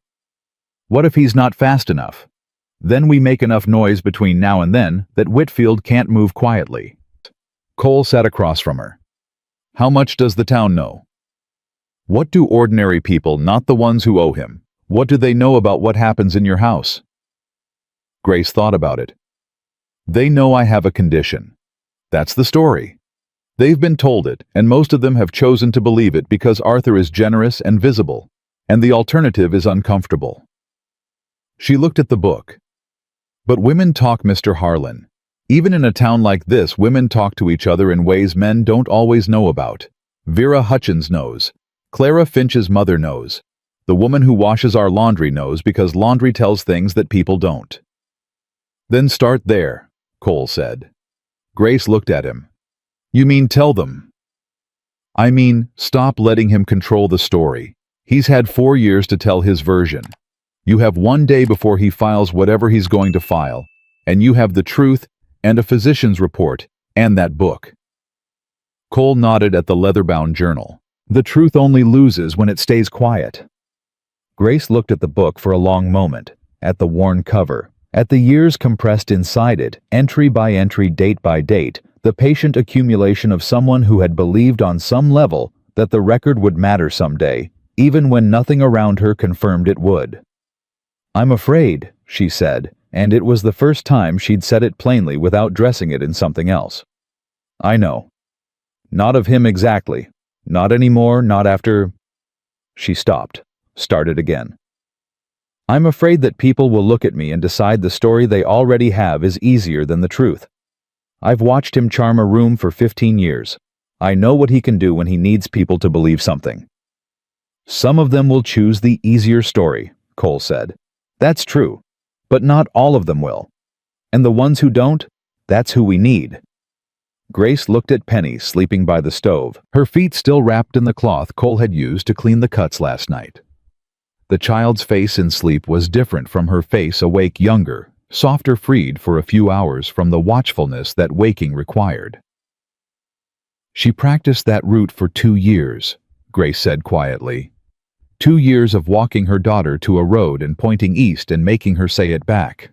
What if he's not fast enough? Then we make enough noise between now and then that Whitfield can't move quietly." Cole sat across from her. "How much does the town know? What do ordinary people, not the ones who owe him, what do they know about what happens in your house?" Grace thought about it. "They know I have a condition. That's the story. They've been told it, and most of them have chosen to believe it because Arthur is generous and visible, and the alternative is uncomfortable." She looked at the book. "But women talk, Mr. Harlan. Even in a town like this, women talk to each other in ways men don't always know about. Vera Hutchins knows. Clara Finch's mother knows. The woman who washes our laundry knows because laundry tells things that people don't." "Then start there," Cole said. Grace looked at him. "You mean tell them?" "I mean, stop letting him control the story. He's had 4 years to tell his version. You have 1 day before he files whatever he's going to file, and you have the truth and a physician's report and that book." Cole nodded at the leather-bound journal. "The truth only loses when it stays quiet." Grace looked at the book for a long moment, at the worn cover, at the years compressed inside it, entry by entry, date by date, the patient accumulation of someone who had believed on some level that the record would matter someday, even when nothing around her confirmed it would. "I'm afraid," she said, and it was the first time she'd said it plainly without dressing it in something else. "I know. Not of him exactly. Not anymore, not after—" She stopped, started again. "I'm afraid that people will look at me and decide the story they already have is easier than the truth. I've watched him charm a room for 15 years. I know what he can do when he needs people to believe something." "Some of them will choose the easier story," Cole said. "That's true, but not all of them will. And the ones who don't, that's who we need." Grace looked at Penny sleeping by the stove, her feet still wrapped in the cloth Cole had used to clean the cuts last night. The child's face in sleep was different from her face awake, younger, softer, freed for a few hours from the watchfulness that waking required. "She practiced that route for 2 years, Grace said quietly. 2 years of walking her daughter to a road and pointing east and making her say it back.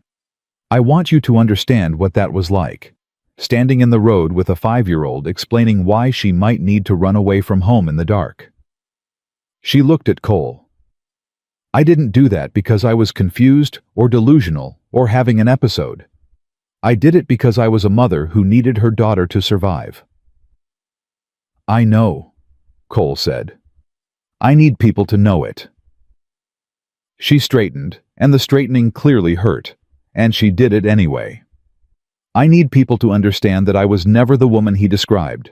I want you to understand what that was like. Standing in the road with a 5-year-old explaining why she might need to run away from home in the dark." She looked at Cole. "I didn't do that because I was confused or delusional or having an episode. I did it because I was a mother who needed her daughter to survive." "I know," Cole said. "I need people to know it." She straightened, and the straightening clearly hurt, and she did it anyway. "I need people to understand that I was never the woman he described.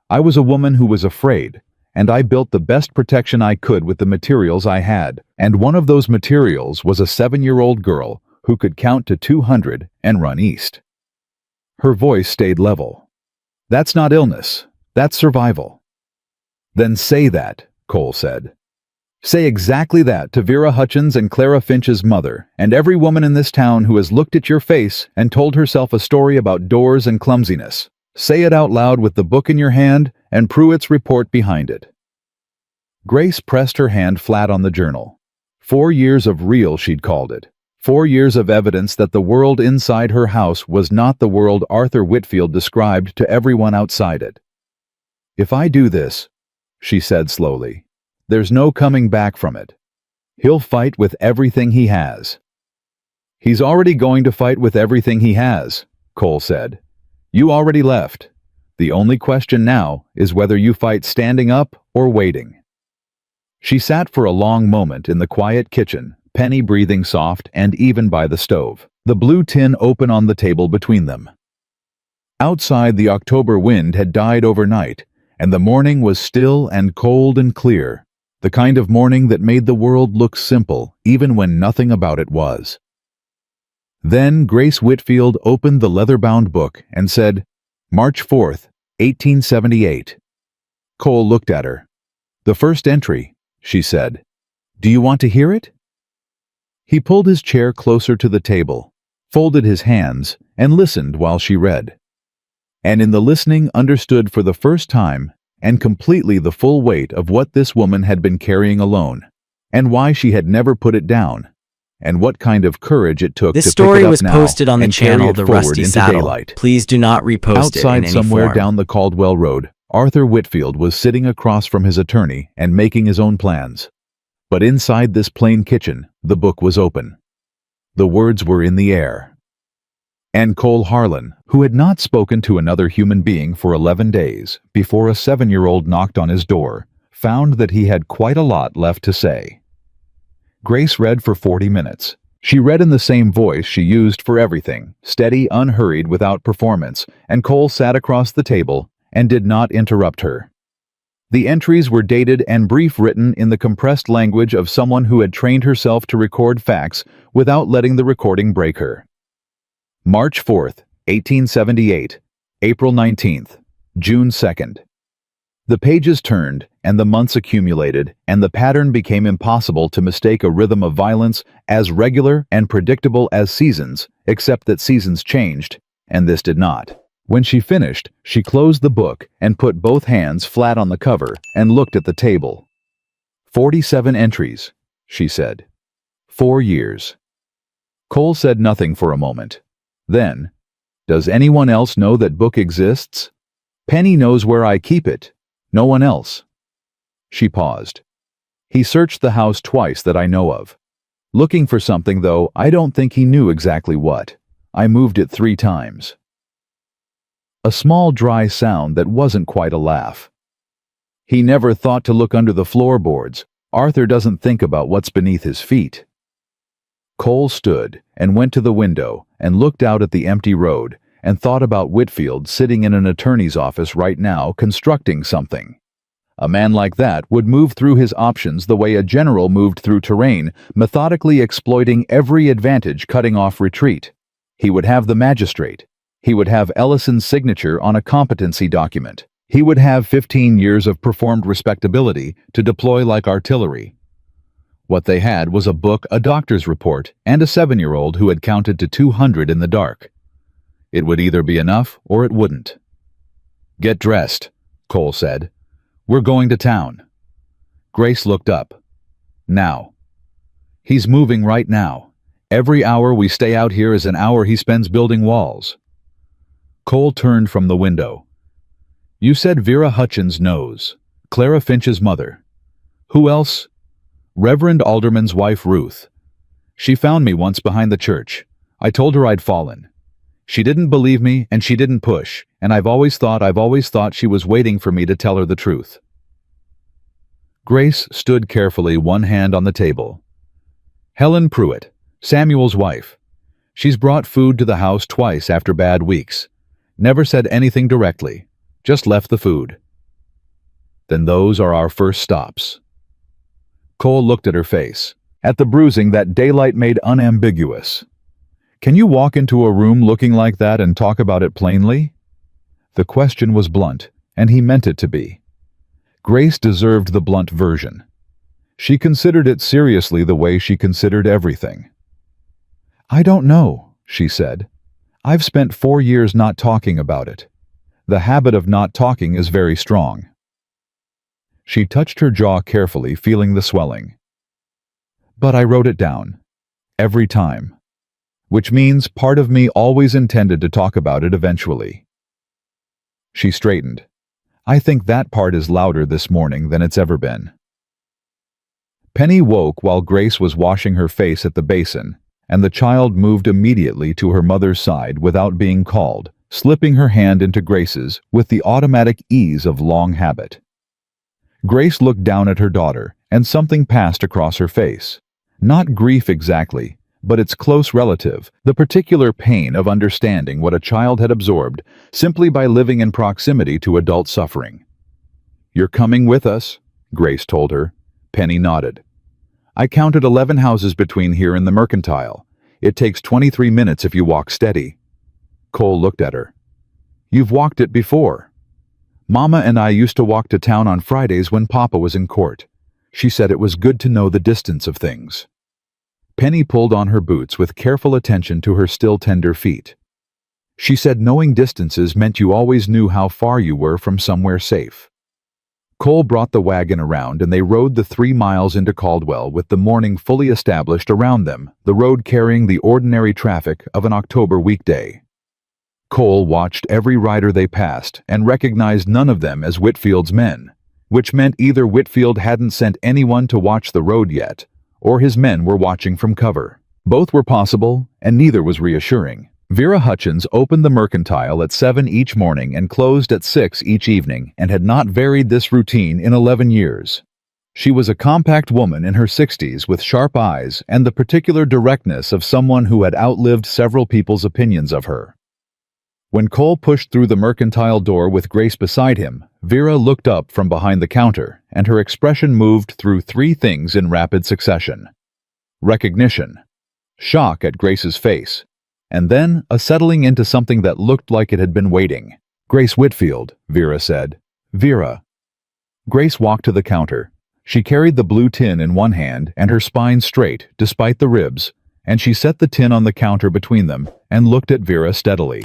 I was a woman who was afraid, and I built the best protection I could with the materials I had, and one of those materials was a 7-year-old girl who could count to 200 and run east." Her voice stayed level. "That's not illness. That's survival." "Then say that," Cole said. "Say exactly that to Vera Hutchins and Clara Finch's mother, and every woman in this town who has looked at your face and told herself a story about doors and clumsiness. Say it out loud with the book in your hand and Pruitt's report behind it." Grace pressed her hand flat on the journal. 4 years of real, she'd called it. 4 years of evidence that the world inside her house was not the world Arthur Whitfield described to everyone outside it. "If I do this," she said slowly, "there's no coming back from it. He'll fight with everything he has. He's already going to fight with everything he has, Cole said. You already left. The only question now is whether you fight standing up or waiting. She sat for a long moment in the quiet kitchen, Penny breathing soft and even by the stove, the blue tin open on the table between them. Outside, the October wind had died overnight, and the morning was still and cold and clear, the kind of morning that made the world look simple even when nothing about it was. Then Grace Whitfield opened the leather-bound book and said, March 4th, 1878. Cole looked at her. The first entry, she said. Do you want to hear it? He pulled his chair closer to the table, folded his hands, and listened while she read. And in the listening understood for the first time and completely the full weight of what this woman had been carrying alone, and why she had never put it down, and what kind of courage it took to pick it up now. This story was posted on the and carry channel it The forward Rusty into Saddle. daylight. Please do not repost Outside, it in any somewhere form. down the Caldwell Road, Arthur Whitfield was sitting across from his attorney and making his own plans. But inside this plain kitchen, the book was open. The words were in the air. And Cole Harlan, who had not spoken to another human being for 11 days before a 7-year-old knocked on his door, found that he had quite a lot left to say. Grace read for 40 minutes. She read in the same voice she used for everything, steady, unhurried, without performance, and Cole sat across the table and did not interrupt her. The entries were dated and brief, written in the compressed language of someone who had trained herself to record facts without letting the recording break her. March 4th, 1878, April 19th, June 2nd. The pages turned, and the months accumulated, and the pattern became impossible to mistake a rhythm of violence as regular and predictable as seasons, except that seasons changed, and this did not. When she finished, she closed the book and put both hands flat on the cover and looked at the table. 47 entries, she said. 4 years. Cole said nothing for a moment. Then, does anyone else know that book exists? Penny knows where I keep it. No one else. She paused. He searched the house twice that I know of. Looking for something, though I don't think he knew exactly what. I moved it 3 times. A small dry sound that wasn't quite a laugh. He never thought to look under the floorboards. Arthur doesn't think about what's beneath his feet. Cole stood and went to the window and looked out at the empty road and thought about Whitfield sitting in an attorney's office right now constructing something. A man like that would move through his options the way a general moved through terrain, methodically exploiting every advantage, cutting off retreat. He would have the magistrate. He would have Ellison's signature on a competency document. He would have 15 years of performed respectability to deploy like artillery. What they had was a book, a doctor's report, and a 7-year-old who had counted to 200 in the dark. It would either be enough or it wouldn't. Get dressed, Cole said. We're going to town. Grace looked up. Now. He's moving right now. Every hour we stay out here is an hour he spends building walls. Cole turned from the window. You said Vera Hutchins knows. Clara Finch's mother. Who else? Reverend Alderman's wife, Ruth. She found me once behind the church. I told her I'd fallen. She didn't believe me, and she didn't push, and I've always thought she was waiting for me to tell her the truth. Grace stood carefully, one hand on the table. Helen Pruitt, Samuel's wife. She's brought food to the house twice after bad weeks. Never said anything directly, just left the food. Then those are our first stops. Cole looked at her face, at the bruising that daylight made unambiguous. Can you walk into a room looking like that and talk about it plainly? The question was blunt, and he meant it to be. Grace deserved the blunt version. She considered it seriously the way she considered everything. I don't know, she said. I've spent 4 years not talking about it. The habit of not talking is very strong. She touched her jaw carefully, feeling the swelling. But I wrote it down. Every time. Which means part of me always intended to talk about it eventually. She straightened. I think that part is louder this morning than it's ever been. Penny woke while Grace was washing her face at the basin, and the child moved immediately to her mother's side without being called, slipping her hand into Grace's with the automatic ease of long habit. Grace looked down at her daughter, and something passed across her face. Not grief exactly, but its close relative, the particular pain of understanding what a child had absorbed simply by living in proximity to adult suffering. "You're coming with us," Grace told her. Penny nodded. "I counted 11 houses between here and the Mercantile. It takes 23 minutes if you walk steady." Cole looked at her. "You've walked it before." "Mama and I used to walk to town on Fridays when Papa was in court." She said it was good to know the distance of things. Penny pulled on her boots with careful attention to her still tender feet. She said knowing distances meant you always knew how far you were from somewhere safe. Cole brought the wagon around and they rode the 3 miles into Caldwell with the morning fully established around them, the road carrying the ordinary traffic of an October weekday. Cole watched every rider they passed and recognized none of them as Whitfield's men, which meant either Whitfield hadn't sent anyone to watch the road yet, or his men were watching from cover. Both were possible, and neither was reassuring. Vera Hutchins opened the Mercantile at 7 each morning and closed at 6 each evening, and had not varied this routine in 11 years. She was a compact woman in her 60s with sharp eyes and the particular directness of someone who had outlived several people's opinions of her. When Cole pushed through the Mercantile door with Grace beside him, Vera looked up from behind the counter, and her expression moved through 3 things in rapid succession: recognition, shock at Grace's face, and then a settling into something that looked like it had been waiting. "Grace Whitfield," Vera said. "Vera." Grace walked to the counter. She carried the blue tin in one hand and her spine straight, despite the ribs, and she set the tin on the counter between them and looked at Vera steadily.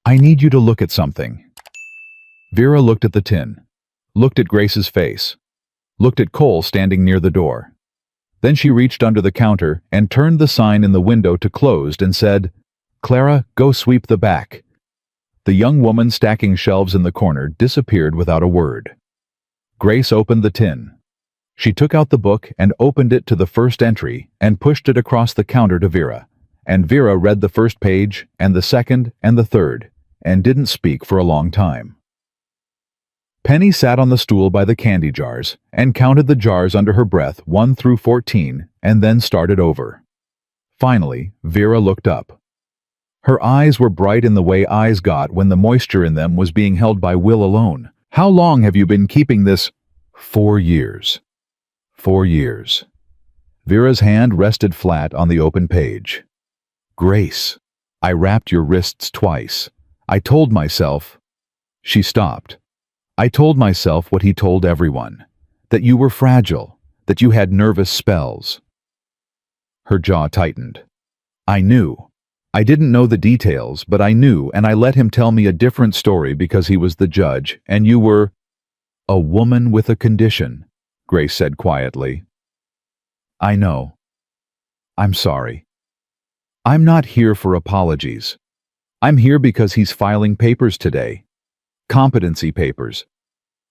"I need you to look at something." Vera looked at the tin, looked at Grace's face, looked at Cole standing near the door. Then she reached under the counter and turned the sign in the window to closed and said, "Clara, go sweep the back." The young woman stacking shelves in the corner disappeared without a word. Grace opened the tin. She took out the book and opened it to the first entry and pushed it across the counter to Vera, and Vera read the first page and the second and the third, and didn't speak for a long time. Penny sat on the stool by the candy jars and counted the jars under her breath 1 through 14 and then started over. Finally, Vera looked up. Her eyes were bright in the way eyes got when the moisture in them was being held by will alone. "How long have you been keeping this?" "4 years. 4 years. Vera's hand rested flat on the open page. "Grace, I wrapped your wrists twice. I told myself..." She stopped. "I told myself what he told everyone, that you were fragile, that you had nervous spells." Her jaw tightened. "I knew. I didn't know the details, but I knew, and I let him tell me a different story because he was the judge, and you were..." "A woman with a condition," Grace said quietly. "I know. I'm sorry. I'm not here for apologies. I'm here because he's filing papers today. Competency papers.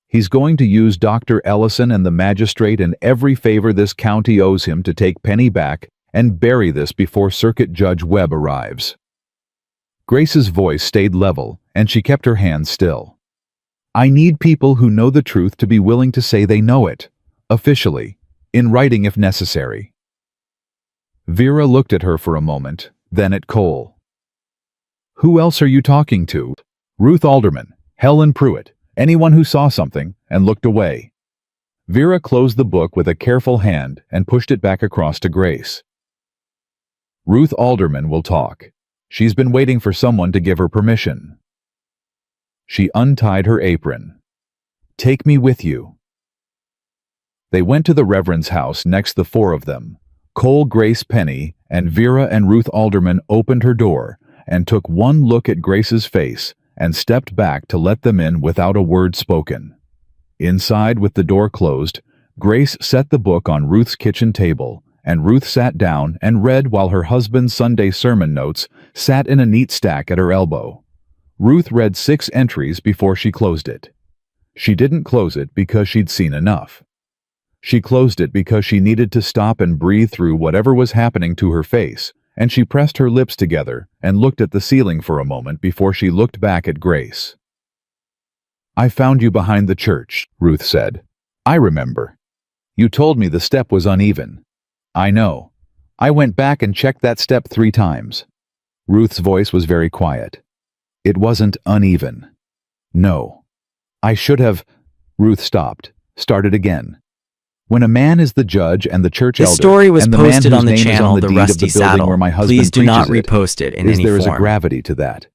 He's going to use Dr. Ellison and the magistrate in every favor this county owes him to take Penny back and bury this before Circuit Judge Webb arrives." Grace's voice stayed level, and she kept her hands still. "I need people who know the truth to be willing to say they know it, officially, in writing if necessary." Vera looked at her for a moment, then at Cole. "Who else are you talking to?" "Ruth Alderman, Helen Pruitt, anyone who saw something," and looked away. Vera closed the book with a careful hand and pushed it back across to Grace. "Ruth Alderman will talk. She's been waiting for someone to give her permission." She untied her apron. "Take me with you." They went to the Reverend's house next, the 4 of them. Cole, Grace, Penny, and Vera and Ruth Alderman opened her door and took one look at Grace's face and stepped back to let them in without a word spoken. Inside, with the door closed, Grace set the book on Ruth's kitchen table, and Ruth sat down and read while her husband's Sunday sermon notes sat in a neat stack at her elbow. Ruth read 6 entries before she closed it. She didn't close it because she'd seen enough. She closed it because she needed to stop and breathe through whatever was happening to her face, and she pressed her lips together and looked at the ceiling for a moment before she looked back at Grace. "I found you behind the church," Ruth said. "I remember. You told me the step was uneven." "I know. I went back and checked that step 3 times. Ruth's voice was very quiet. "It wasn't uneven." "No. I should have—" Ruth stopped, started again. "When a man is the judge and the church elder, This story was and the man posted whose on the name is channel on the The deed of Rusty the building Saddle. where my husband Please do not preaches it, repost it in any there is a form. gravity to that.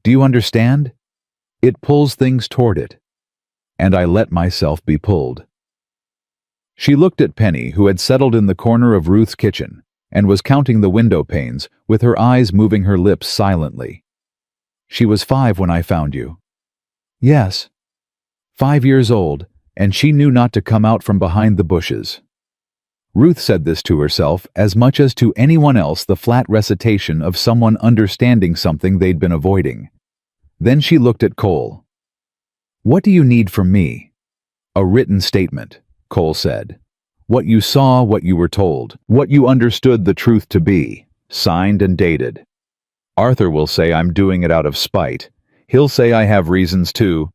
Do you understand? It pulls things toward it. And I let myself be pulled." She looked at Penny, who had settled in the corner of Ruth's kitchen, and was counting the window panes, with her eyes moving her lips silently. "She was 5 when I found you." "Yes. 5 years old, and she knew not to come out from behind the bushes." Ruth said this to herself as much as to anyone else, the flat recitation of someone understanding something they'd been avoiding. Then she looked at Cole. "What do you need from me?" "A written statement," Cole said. "What you saw, what you were told, what you understood the truth to be, signed and dated. Arthur will say I'm doing it out of spite. He'll say I have reasons too.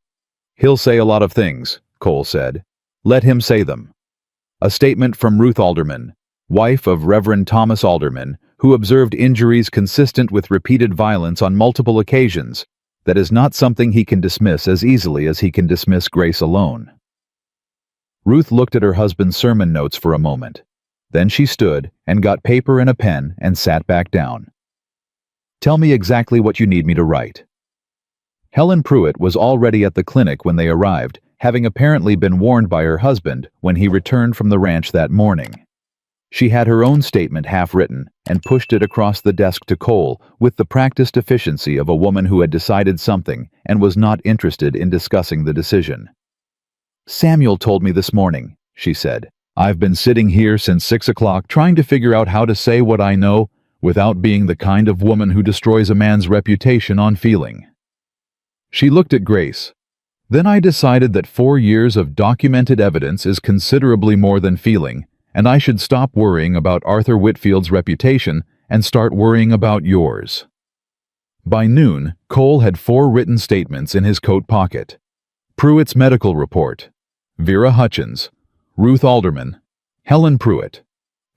He'll say a lot of things," Cole said. "Let him say them. A statement from Ruth Alderman, wife of Reverend Thomas Alderman, who observed injuries consistent with repeated violence on multiple occasions. That is not something he can dismiss as easily as he can dismiss Grace alone." Ruth looked at her husband's sermon notes for a moment. Then she stood and got paper and a pen and sat back down. "Tell me exactly what you need me to write." Helen Pruitt was already at the clinic when they arrived, having apparently been warned by her husband when he returned from the ranch that morning. She had her own statement half-written and pushed it across the desk to Cole with the practiced efficiency of a woman who had decided something and was not interested in discussing the decision. "Samuel told me this morning," she said. "I've been sitting here since 6 o'clock trying to figure out how to say what I know without being the kind of woman who destroys a man's reputation on feeling." She looked at Grace. "Then I decided that 4 years of documented evidence is considerably more than feeling, and I should stop worrying about Arthur Whitfield's reputation and start worrying about yours." By noon, Cole had 4 written statements in his coat pocket. Pruitt's medical report, Vera Hutchins, Ruth Alderman, Helen Pruitt.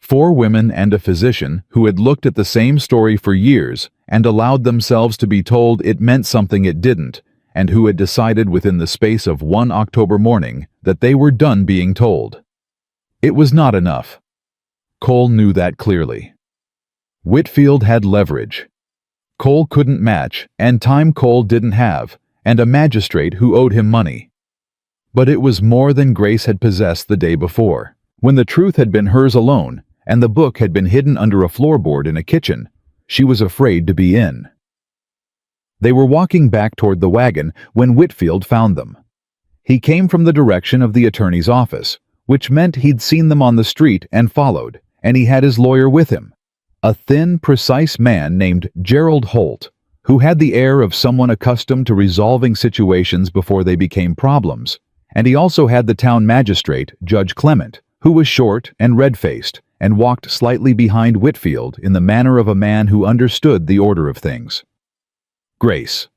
4 women and a physician who had looked at the same story for years and allowed themselves to be told it meant something it didn't, and who had decided within the space of one October morning that they were done being told. It was not enough. Cole knew that clearly. Whitfield had leverage. Cole couldn't match, and time Cole didn't have, and a magistrate who owed him money. But it was more than Grace had possessed the day before, when the truth had been hers alone, and the book had been hidden under a floorboard in a kitchen. She was afraid to be in. They were walking back toward the wagon when Whitfield found them. He came from the direction of the attorney's office, which meant he'd seen them on the street and followed, and he had his lawyer with him. A thin, precise man named Gerald Holt, who had the air of someone accustomed to resolving situations before they became problems, and he also had the town magistrate, Judge Clement, who was short and red-faced and walked slightly behind Whitfield in the manner of a man who understood the order of things. Grace.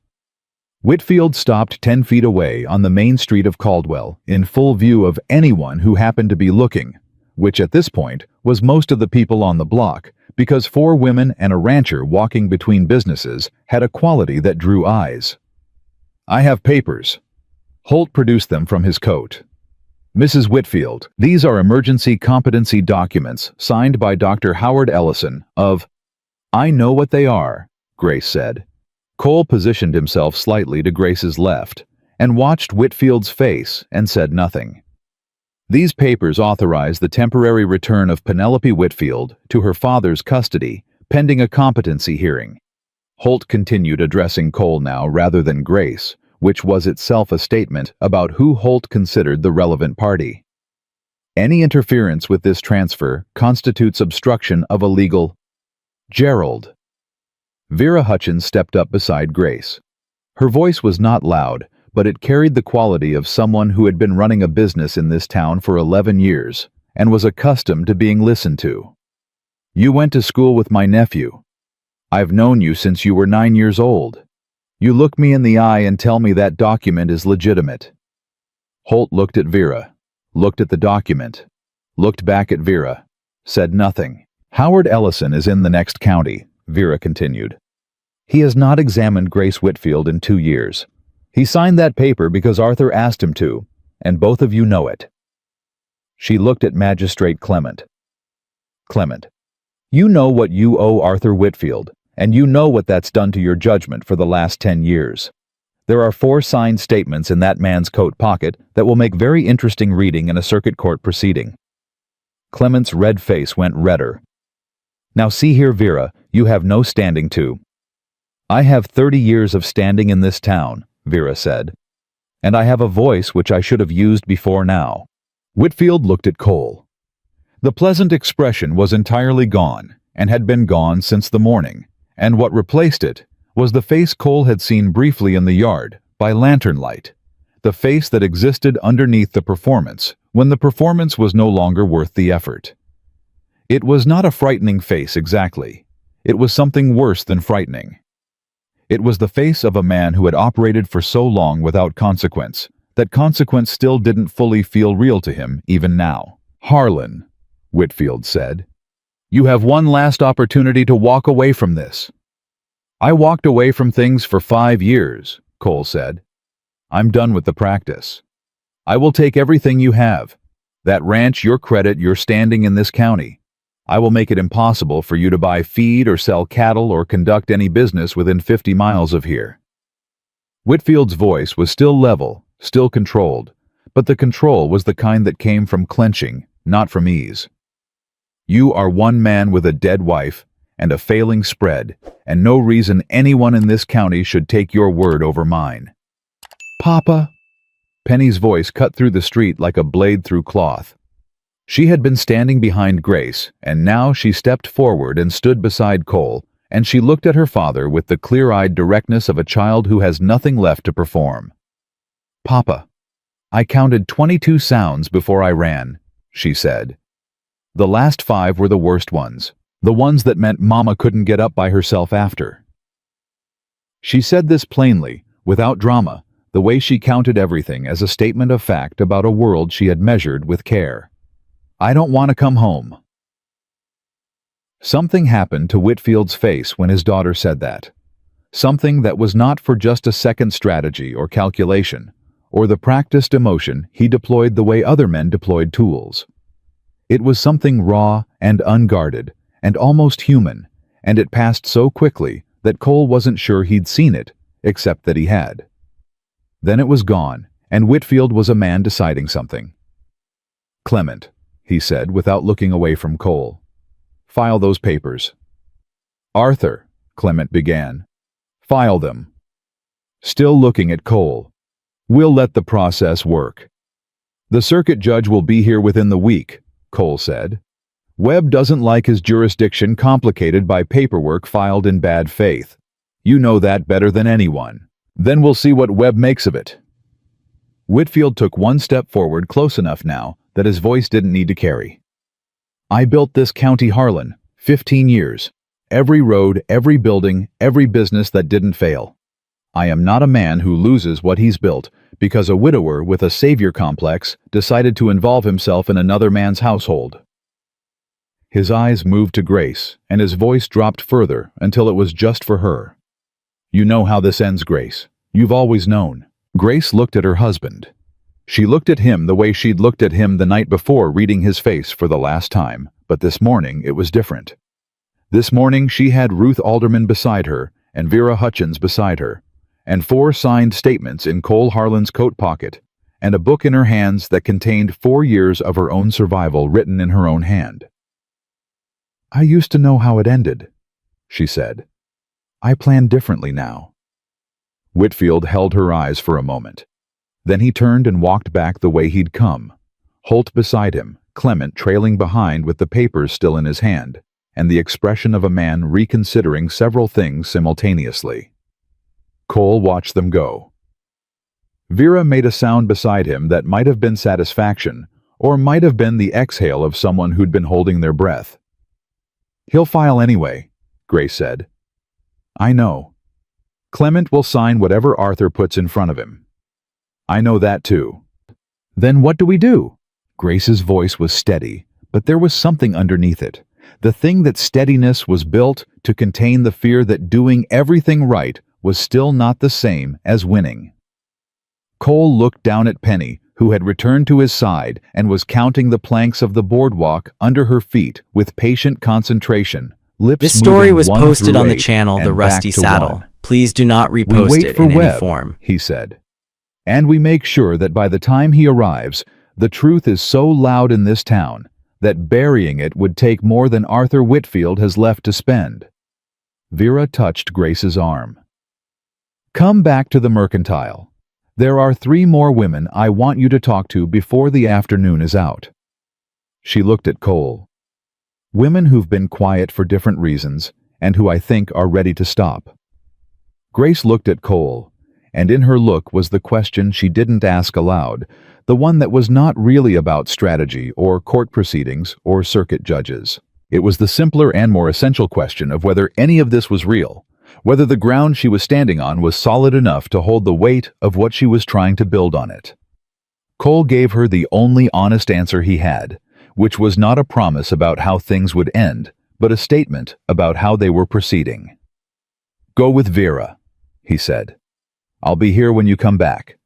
Whitfield stopped 10 feet away on the main street of Caldwell, in full view of anyone who happened to be looking, which at this point was most of the people on the block, because 4 women and a rancher walking between businesses had a quality that drew eyes. "I have papers." Holt produced them from his coat. "Mrs. Whitfield, these are emergency competency documents signed by Dr. Howard Ellison of—" "I know what they are," Grace said. Cole positioned himself slightly to Grace's left and watched Whitfield's face and said nothing. "These papers authorize the temporary return of Penelope Whitfield to her father's custody, pending a competency hearing." Holt continued, addressing Cole now rather than Grace, which was itself a statement about who Holt considered the relevant party. "Any interference with this transfer constitutes obstruction of a legal—" "Gerald." Vera Hutchins stepped up beside Grace. Her voice was not loud, but it carried the quality of someone who had been running a business in this town for 11 years and was accustomed to being listened to. "You went to school with my nephew. I've known you since you were 9 years old. You look me in the eye and tell me that document is legitimate." Holt looked at Vera, looked at the document, looked back at Vera, said nothing. "Howard Ellison is in the next county," Vera continued. "He has not examined Grace Whitfield in 2 years. He signed that paper because Arthur asked him to, and both of you know it." She looked at Magistrate Clement. "Clement, you know what you owe Arthur Whitfield, and you know what that's done to your judgment for the last 10 years. There are 4 signed statements in that man's coat pocket that will make very interesting reading in a circuit court proceeding." Clement's red face went redder. "Now see here, Vera, you have no standing to." "I have 30 years of standing in this town," Vera said. "And I have a voice which I should have used before now." Whitfield looked at Cole. The pleasant expression was entirely gone, and had been gone since the morning, and what replaced it was the face Cole had seen briefly in the yard, by lantern light, the face that existed underneath the performance, when the performance was no longer worth the effort. It was not a frightening face exactly. It was something worse than frightening. It was the face of a man who had operated for so long without consequence, that consequence still didn't fully feel real to him even now. "Harlan," Whitfield said, "you have one last opportunity to walk away from this." "I walked away from things for 5 years, Cole said. "I'm done with the practice. I will take everything you have. That ranch, your credit, your standing in this county. I will make it impossible for you to buy feed or sell cattle or conduct any business within 50 miles of here." Whitfield's voice was still level, still controlled, but the control was the kind that came from clenching, not from ease. "You are one man with a dead wife and a failing spread, and no reason anyone in this county should take your word over mine." "Papa!" Penny's voice cut through the street like a blade through cloth. She had been standing behind Grace, and now she stepped forward and stood beside Cole, and she looked at her father with the clear-eyed directness of a child who has nothing left to perform. "Papa, I counted 22 sounds before I ran," she said. "The last 5 were the worst ones, the ones that meant Mama couldn't get up by herself after." She said this plainly, without drama, the way she counted everything as a statement of fact about a world she had measured with care. "I don't want to come home." Something happened to Whitfield's face when his daughter said that. Something that was not for just a second strategy or calculation, or the practiced emotion he deployed the way other men deployed tools. It was something raw and unguarded, and almost human, and it passed so quickly that Cole wasn't sure he'd seen it, except that he had. Then it was gone, and Whitfield was a man deciding something. "Clement," he said without looking away from Cole, "file those papers." "Arthur," Clement began. "File them." Still looking at Cole. "We'll let the process work." "The circuit judge will be here within the week," Cole said. "Webb doesn't like his jurisdiction complicated by paperwork filed in bad faith. You know that better than anyone. Then we'll see what Webb makes of it." Whitfield took one step forward close enough now that his voice didn't need to carry. "I built this county, Harlan, 15 years. Every road, every building, every business that didn't fail. I am not a man who loses what he's built because a widower with a savior complex decided to involve himself in another man's household." His eyes moved to Grace, and his voice dropped further until it was just for her. "You know how this ends, Grace. You've always known." Grace looked at her husband. She looked at him the way she'd looked at him the night before reading his face for the last time, but this morning it was different. This morning she had Ruth Alderman beside her, and Vera Hutchins beside her, and 4 signed statements in Cole Harlan's coat pocket, and a book in her hands that contained 4 years of her own survival written in her own hand. "I used to know how it ended," she said. "I plan differently now." Whitfield held her eyes for a moment. Then he turned and walked back the way he'd come, Holt beside him, Clement trailing behind with the papers still in his hand, and the expression of a man reconsidering several things simultaneously. Cole watched them go. Vera made a sound beside him that might have been satisfaction, or might have been the exhale of someone who'd been holding their breath. "He'll file anyway," Grace said. "I know. Clement will sign whatever Arthur puts in front of him." "I know that too." "Then what do we do?" Grace's voice was steady, but there was something underneath it. The thing that steadiness was built to contain the fear that doing everything right was still not the same as winning. Cole looked down at Penny, who had returned to his side and was counting the planks of the boardwalk under her feet with patient concentration, lips This story moving was 1 posted through on the 8 channel The and Rusty back to Saddle. 1. Please do not "We repost wait it for in any Webb," form. he said. "And we make sure that by the time he arrives, the truth is so loud in this town that burying it would take more than Arthur Whitfield has left to spend." Vera touched Grace's arm. "Come back to the Mercantile. There are 3 more women I want you to talk to before the afternoon is out." She looked at Cole. "Women who've been quiet for different reasons, and who I think are ready to stop." Grace looked at Cole, and in her look was the question she didn't ask aloud, the one that was not really about strategy or court proceedings or circuit judges. It was the simpler and more essential question of whether any of this was real, whether the ground she was standing on was solid enough to hold the weight of what she was trying to build on it. Cole gave her the only honest answer he had, which was not a promise about how things would end, but a statement about how they were proceeding. "Go with Vera," he said. "I'll be here when you come back."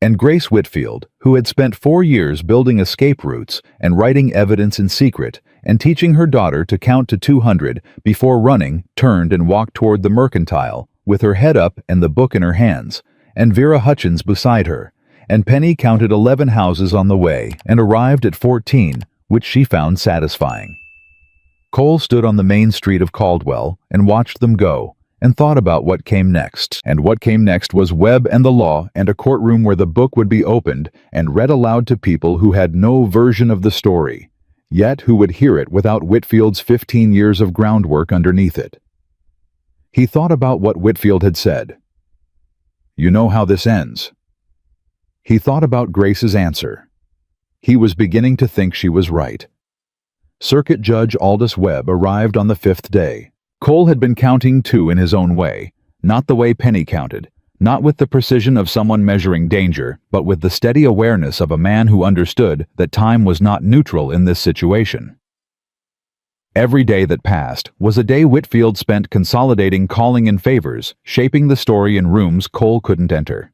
And Grace Whitfield, who had spent 4 years building escape routes and writing evidence in secret and teaching her daughter to count to 200 before running, turned and walked toward the Mercantile, with her head up and the book in her hands, and Vera Hutchins beside her, and Penny counted 11 houses on the way and arrived at 14, which she found satisfying. Cole stood on the main street of Caldwell and watched them go, and thought about what came next. And what came next was Webb and the law and a courtroom where the book would be opened and read aloud to people who had no version of the story, yet who would hear it without Whitfield's 15 years of groundwork underneath it. He thought about what Whitfield had said. "You know how this ends." He thought about Grace's answer. He was beginning to think she was right. Circuit Judge Aldous Webb arrived on the 5th day. Cole had been counting 2 in his own way, not the way Penny counted, not with the precision of someone measuring danger, but with the steady awareness of a man who understood that time was not neutral in this situation. Every day that passed was a day Whitfield spent consolidating calling in favors, shaping the story in rooms Cole couldn't enter.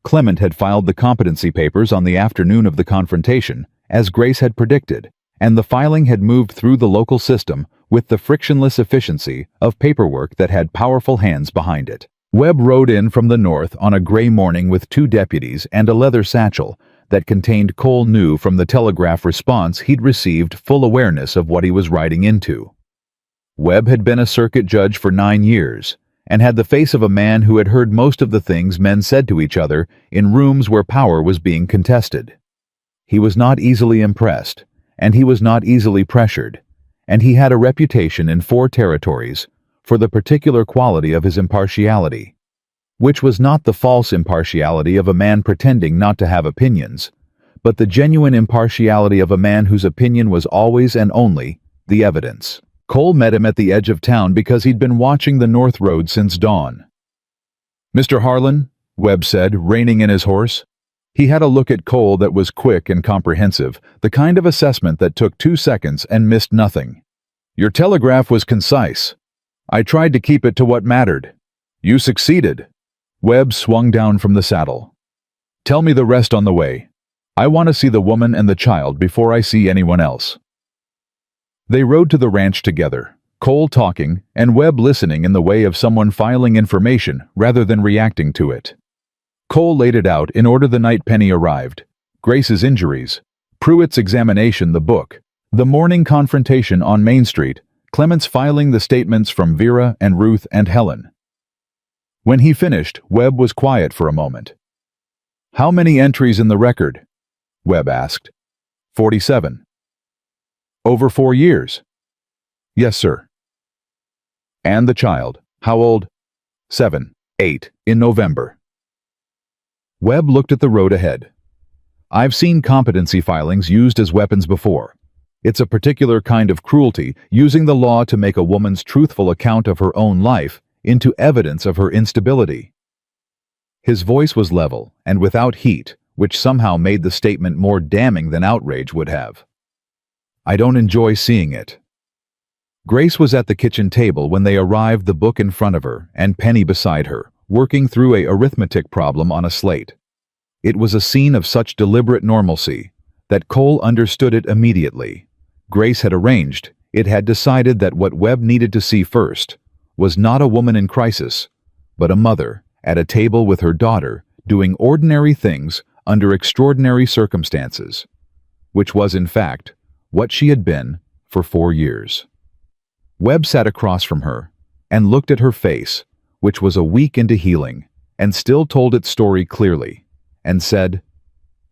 Clement had filed the competency papers on the afternoon of the confrontation, as Grace had predicted, and the filing had moved through the local system with the frictionless efficiency of paperwork that had powerful hands behind it. Webb rode in from the north on a gray morning with 2 deputies and a leather satchel that contained, Cole knew from the telegraph response he'd received, full awareness of what he was riding into. Webb had been a circuit judge for 9 years, and had the face of a man who had heard most of the things men said to each other in rooms where power was being contested. He was not easily impressed, and he was not easily pressured, and he had a reputation in 4 territories for the particular quality of his impartiality, which was not the false impartiality of a man pretending not to have opinions, but the genuine impartiality of a man whose opinion was always and only the evidence. Cole met him at the edge of town because he'd been watching the North Road since dawn. "Mr. Harlan," Webb said, reining in his horse. He had a look at Cole that was quick and comprehensive, the kind of assessment that took 2 seconds and missed nothing. "Your telegraph was concise. I tried to keep it to what mattered. You succeeded." Webb swung down from the saddle. "Tell me the rest on the way. I want to see the woman and the child before I see anyone else." They rode to the ranch together, Cole talking and Webb listening in the way of someone filing information rather than reacting to it. Cole laid it out in order the night Penny arrived: Grace's injuries, Pruitt's examination, the book, the morning confrontation on Main Street, Clements filing the statements from Vera and Ruth and Helen. When he finished, Webb was quiet for a moment. "How many entries in the record?" Webb asked. 47. "Over 4 years?" "Yes, sir." "And the child, how old?" 7, 8, in November. Webb looked at the road ahead. I've seen competency filings used as weapons before. It's a particular kind of cruelty, using the law to make a woman's truthful account of her own life into evidence of her instability. His voice was level and without heat, which somehow made the statement more damning than outrage would have. I don't enjoy seeing it. Grace was at the kitchen table when they arrived, the book in front of her and Penny beside her, working through an arithmetic problem on a slate. It was a scene of such deliberate normalcy that Cole understood it immediately. Grace had arranged, it had decided that what Webb needed to see first was not a woman in crisis, but a mother at a table with her daughter doing ordinary things under extraordinary circumstances, which was, in fact, what she had been for 4 years. Webb sat across from her and looked at her face, which was a week into healing, and still told its story clearly, and said,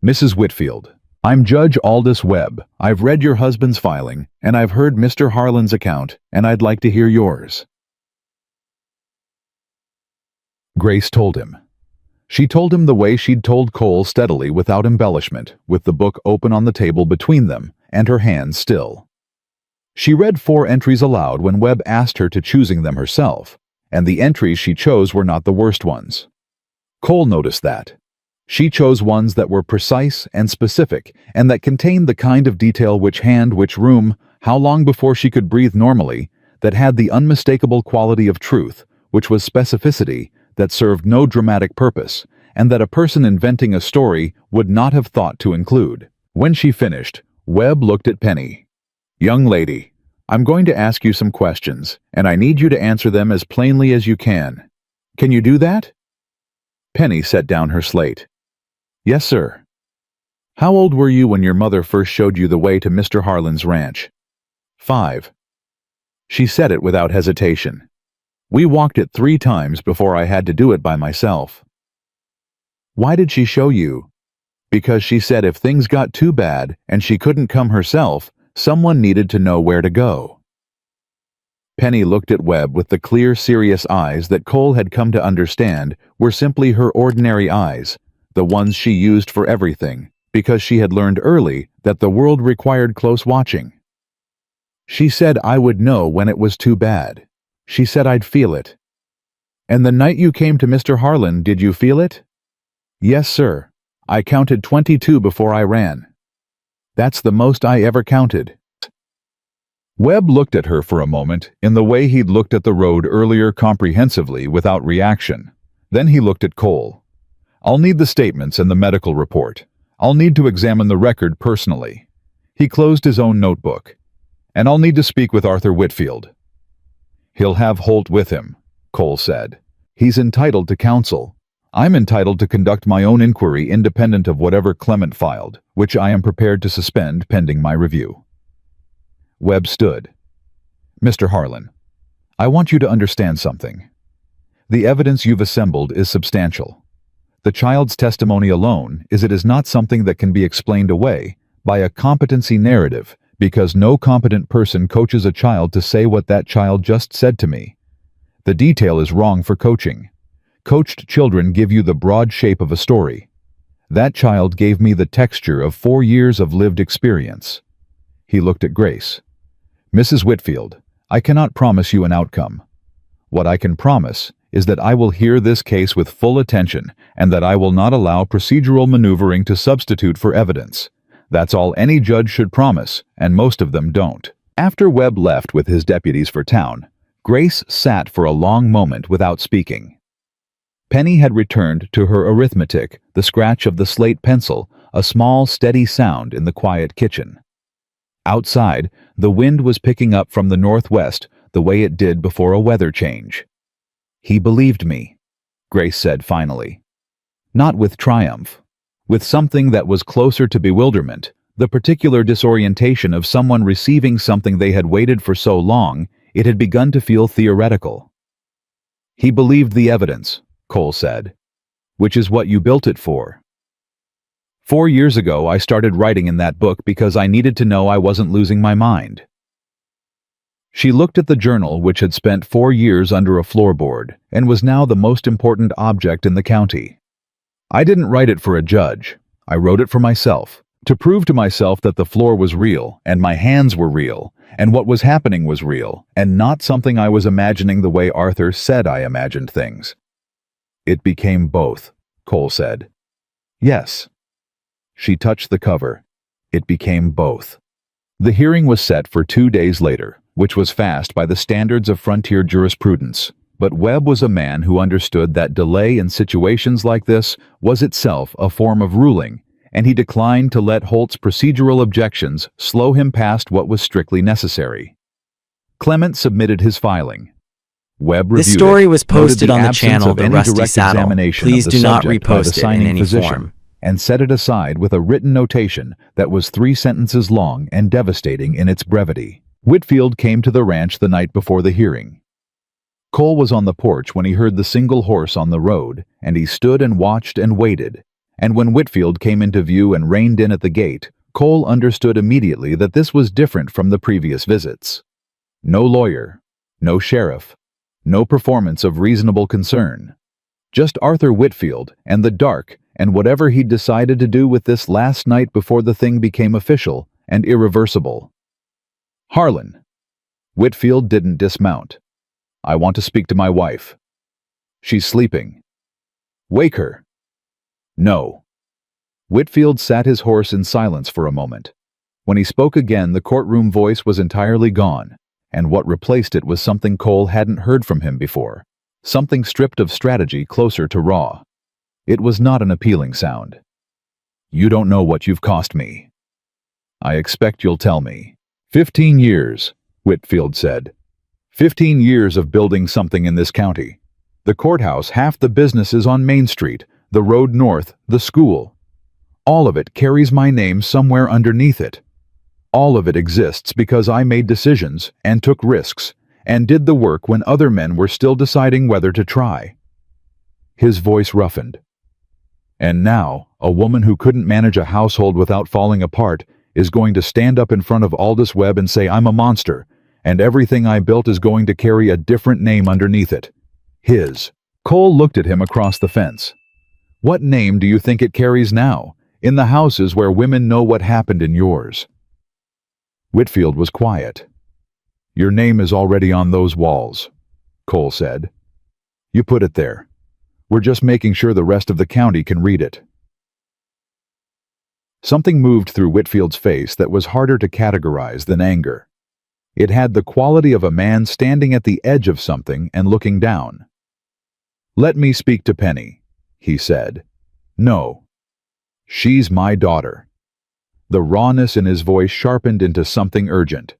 "Mrs. Whitfield, I'm Judge Aldous Webb. I've read your husband's filing, and I've heard Mr. Harlan's account, and I'd like to hear yours." Grace told him. She told him the way she'd told Cole, steadily, without embellishment, with the book open on the table between them, and her hands still. She read 4 entries aloud when Webb asked her to choosing them herself, and the entries she chose were not the worst ones. Cole noticed that. She chose ones that were precise and specific, and that contained the kind of detail: which hand, which room, how long before she could breathe normally, that had the unmistakable quality of truth, which was specificity that served no dramatic purpose, and that a person inventing a story would not have thought to include. When she finished, Webb looked at Penny. "Young lady, I'm going to ask you some questions, and I need you to answer them as plainly as you can. Can you do that?" Penny set down her slate. "Yes, sir." "How old were you when your mother first showed you the way to Mr. Harlan's ranch?" "5. She said it without hesitation. "We walked it 3 times before I had to do it by myself." "Why did she show you?" "Because she said if things got too bad and she couldn't come herself, someone needed to know where to go." Penny looked at Webb with the clear, serious eyes that Cole had come to understand were simply her ordinary eyes, the ones she used for everything, because she had learned early that the world required close watching. "She said I would know when it was too bad. She said I'd feel it." "And the night you came to Mr. Harlan, did you feel it?" "Yes, sir. I counted 22 before I ran. That's the most I ever counted." Webb looked at her for a moment in the way he'd looked at the road earlier, comprehensively, without reaction. Then he looked at Cole. "I'll need the statements and the medical report. I'll need to examine the record personally." He closed his own notebook. "And I'll need to speak with Arthur Whitfield." "He'll have Holt with him," Cole said. "He's entitled to counsel. I'm entitled to conduct my own inquiry independent of whatever Clement filed, which I am prepared to suspend pending my review." Webb stood. "Mr. Harlan, I want you to understand something. The evidence you've assembled is substantial. The child's testimony alone is not something that can be explained away by a competency narrative, because no competent person coaches a child to say what that child just said to me. The detail is wrong for coaching. Coached children give you the broad shape of a story. That child gave me the texture of 4 years of lived experience." He looked at Grace. "Mrs. Whitfield, I cannot promise you an outcome. What I can promise is that I will hear this case with full attention, and that I will not allow procedural maneuvering to substitute for evidence. That's all any judge should promise, and most of them don't." After Webb left with his deputies for town, Grace sat for a long moment without speaking. Penny had returned to her arithmetic, the scratch of the slate pencil, a small, steady sound in the quiet kitchen. Outside, the wind was picking up from the northwest, the way it did before a weather change. "He believed me," Grace said finally. Not with triumph. With something that was closer to bewilderment, the particular disorientation of someone receiving something they had waited for so long, it had begun to feel theoretical. "He believed the evidence," Cole said, "which is what you built it for. 4 years ago, I started writing in that book because I needed to know I wasn't losing my mind." She looked at the journal, which had spent 4 years under a floorboard and was now the most important object in the county. I didn't write it for a judge. I wrote it for myself, to prove to myself that the floor was real, and my hands were real, and what was happening was real, and not something I was imagining the way Arthur said I imagined things. It became both, Cole said. Yes. She touched the cover. It became both. The hearing was set for 2 days later, which was fast by the standards of frontier jurisprudence. But Webb was a man who understood that delay in situations like this was itself a form of ruling, and he declined to let Holt's procedural objections slow him past what was strictly necessary. Clement submitted his filing. Webb reviewed This story it, was noted posted on the absence channel of The any Rusty direct Saddle. examination Please of the do not subject by the repost it in signing any physician, form. and set it aside with a written notation that was 3 sentences long and devastating in its brevity. Whitfield came to the ranch the night before the hearing. Cole was on the porch when he heard the single horse on the road, and he stood and watched and waited. And when Whitfield came into view and reined in at the gate, Cole understood immediately that this was different from the previous visits. No lawyer, no sheriff, no performance of reasonable concern. Just Arthur Whitfield and the dark and whatever he'd decided to do with this last night before the thing became official and irreversible. Harlan. Whitfield didn't dismount. I want to speak to my wife. She's sleeping. Wake her. No. Whitfield sat his horse in silence for a moment. When he spoke again, the courtroom voice was entirely gone, and what replaced it was something Cole hadn't heard from him before, something stripped of strategy closer to raw. It was not an appealing sound. You don't know what you've cost me. I expect you'll tell me. 15 years, Whitfield said. 15 years of building something in this county. The courthouse, half the businesses on Main Street, the road north, the school. All of it carries my name somewhere underneath it. All of it exists because I made decisions and took risks and did the work when other men were still deciding whether to try. His voice roughened. And now, a woman who couldn't manage a household without falling apart is going to stand up in front of Aldous Webb and say I'm a monster, and everything I built is going to carry a different name underneath it. His. Cole looked at him across the fence. What name do you think it carries now, in the houses where women know what happened in yours? Whitfield was quiet. Your name is already on those walls, Cole said. You put it there. We're just making sure the rest of the county can read it. Something moved through Whitfield's face that was harder to categorize than anger. It had the quality of a man standing at the edge of something and looking down. Let me speak to Penny, he said. No. She's my daughter. The rawness in his voice sharpened into something urgent.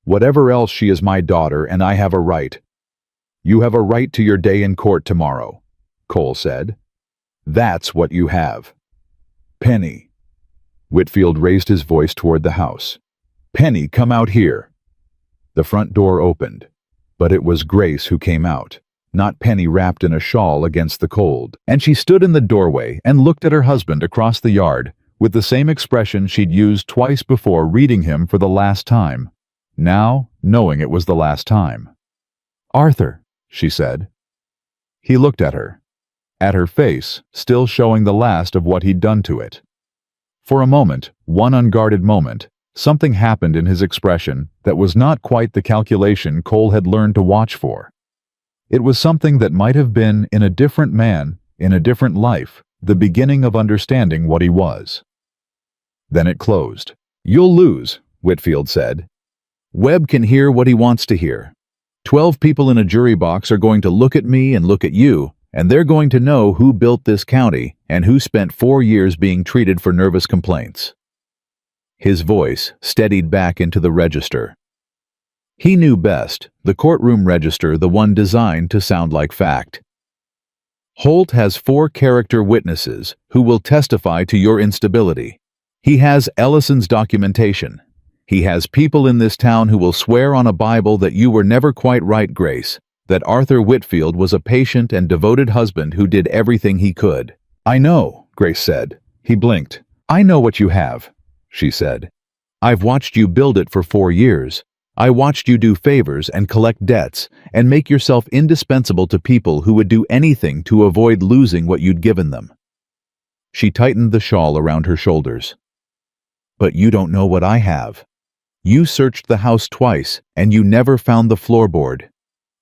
Whatever else, she is my daughter, and I have a right. You have a right to your day in court tomorrow, Cole said. That's what you have. Penny. Whitfield raised his voice toward the house. Penny, come out here. The front door opened, but it was Grace who came out, not Penny wrapped in a shawl against the cold. And she stood in the doorway and looked at her husband across the yard with the same expression she'd used twice before reading him for the last time, now knowing it was the last time. Arthur, she said. He looked at her face still showing the last of what he'd done to it. For a moment, one unguarded moment, something happened in his expression that was not quite the calculation Cole had learned to watch for. It was something that might have been, in a different man, in a different life, the beginning of understanding what he was. Then it closed. You'll lose, Whitfield said. Webb can hear what he wants to hear. 12 people in a jury box are going to look at me and look at you, and they're going to know who built this county and who spent 4 years being treated for nervous complaints. His voice steadied back into the register. He knew best, the courtroom register, the one designed to sound like fact. Holt has 4 character witnesses who will testify to your instability. He has Ellison's documentation. He has people in this town who will swear on a Bible that you were never quite right, Grace, that Arthur Whitfield was a patient and devoted husband who did everything he could. I know, Grace said. He blinked. I know what you have, she said. I've watched you build it for 4 years. I watched you do favors and collect debts and make yourself indispensable to people who would do anything to avoid losing what you'd given them. She tightened the shawl around her shoulders. "But you don't know what I have. You searched the house twice, and you never found the floorboard.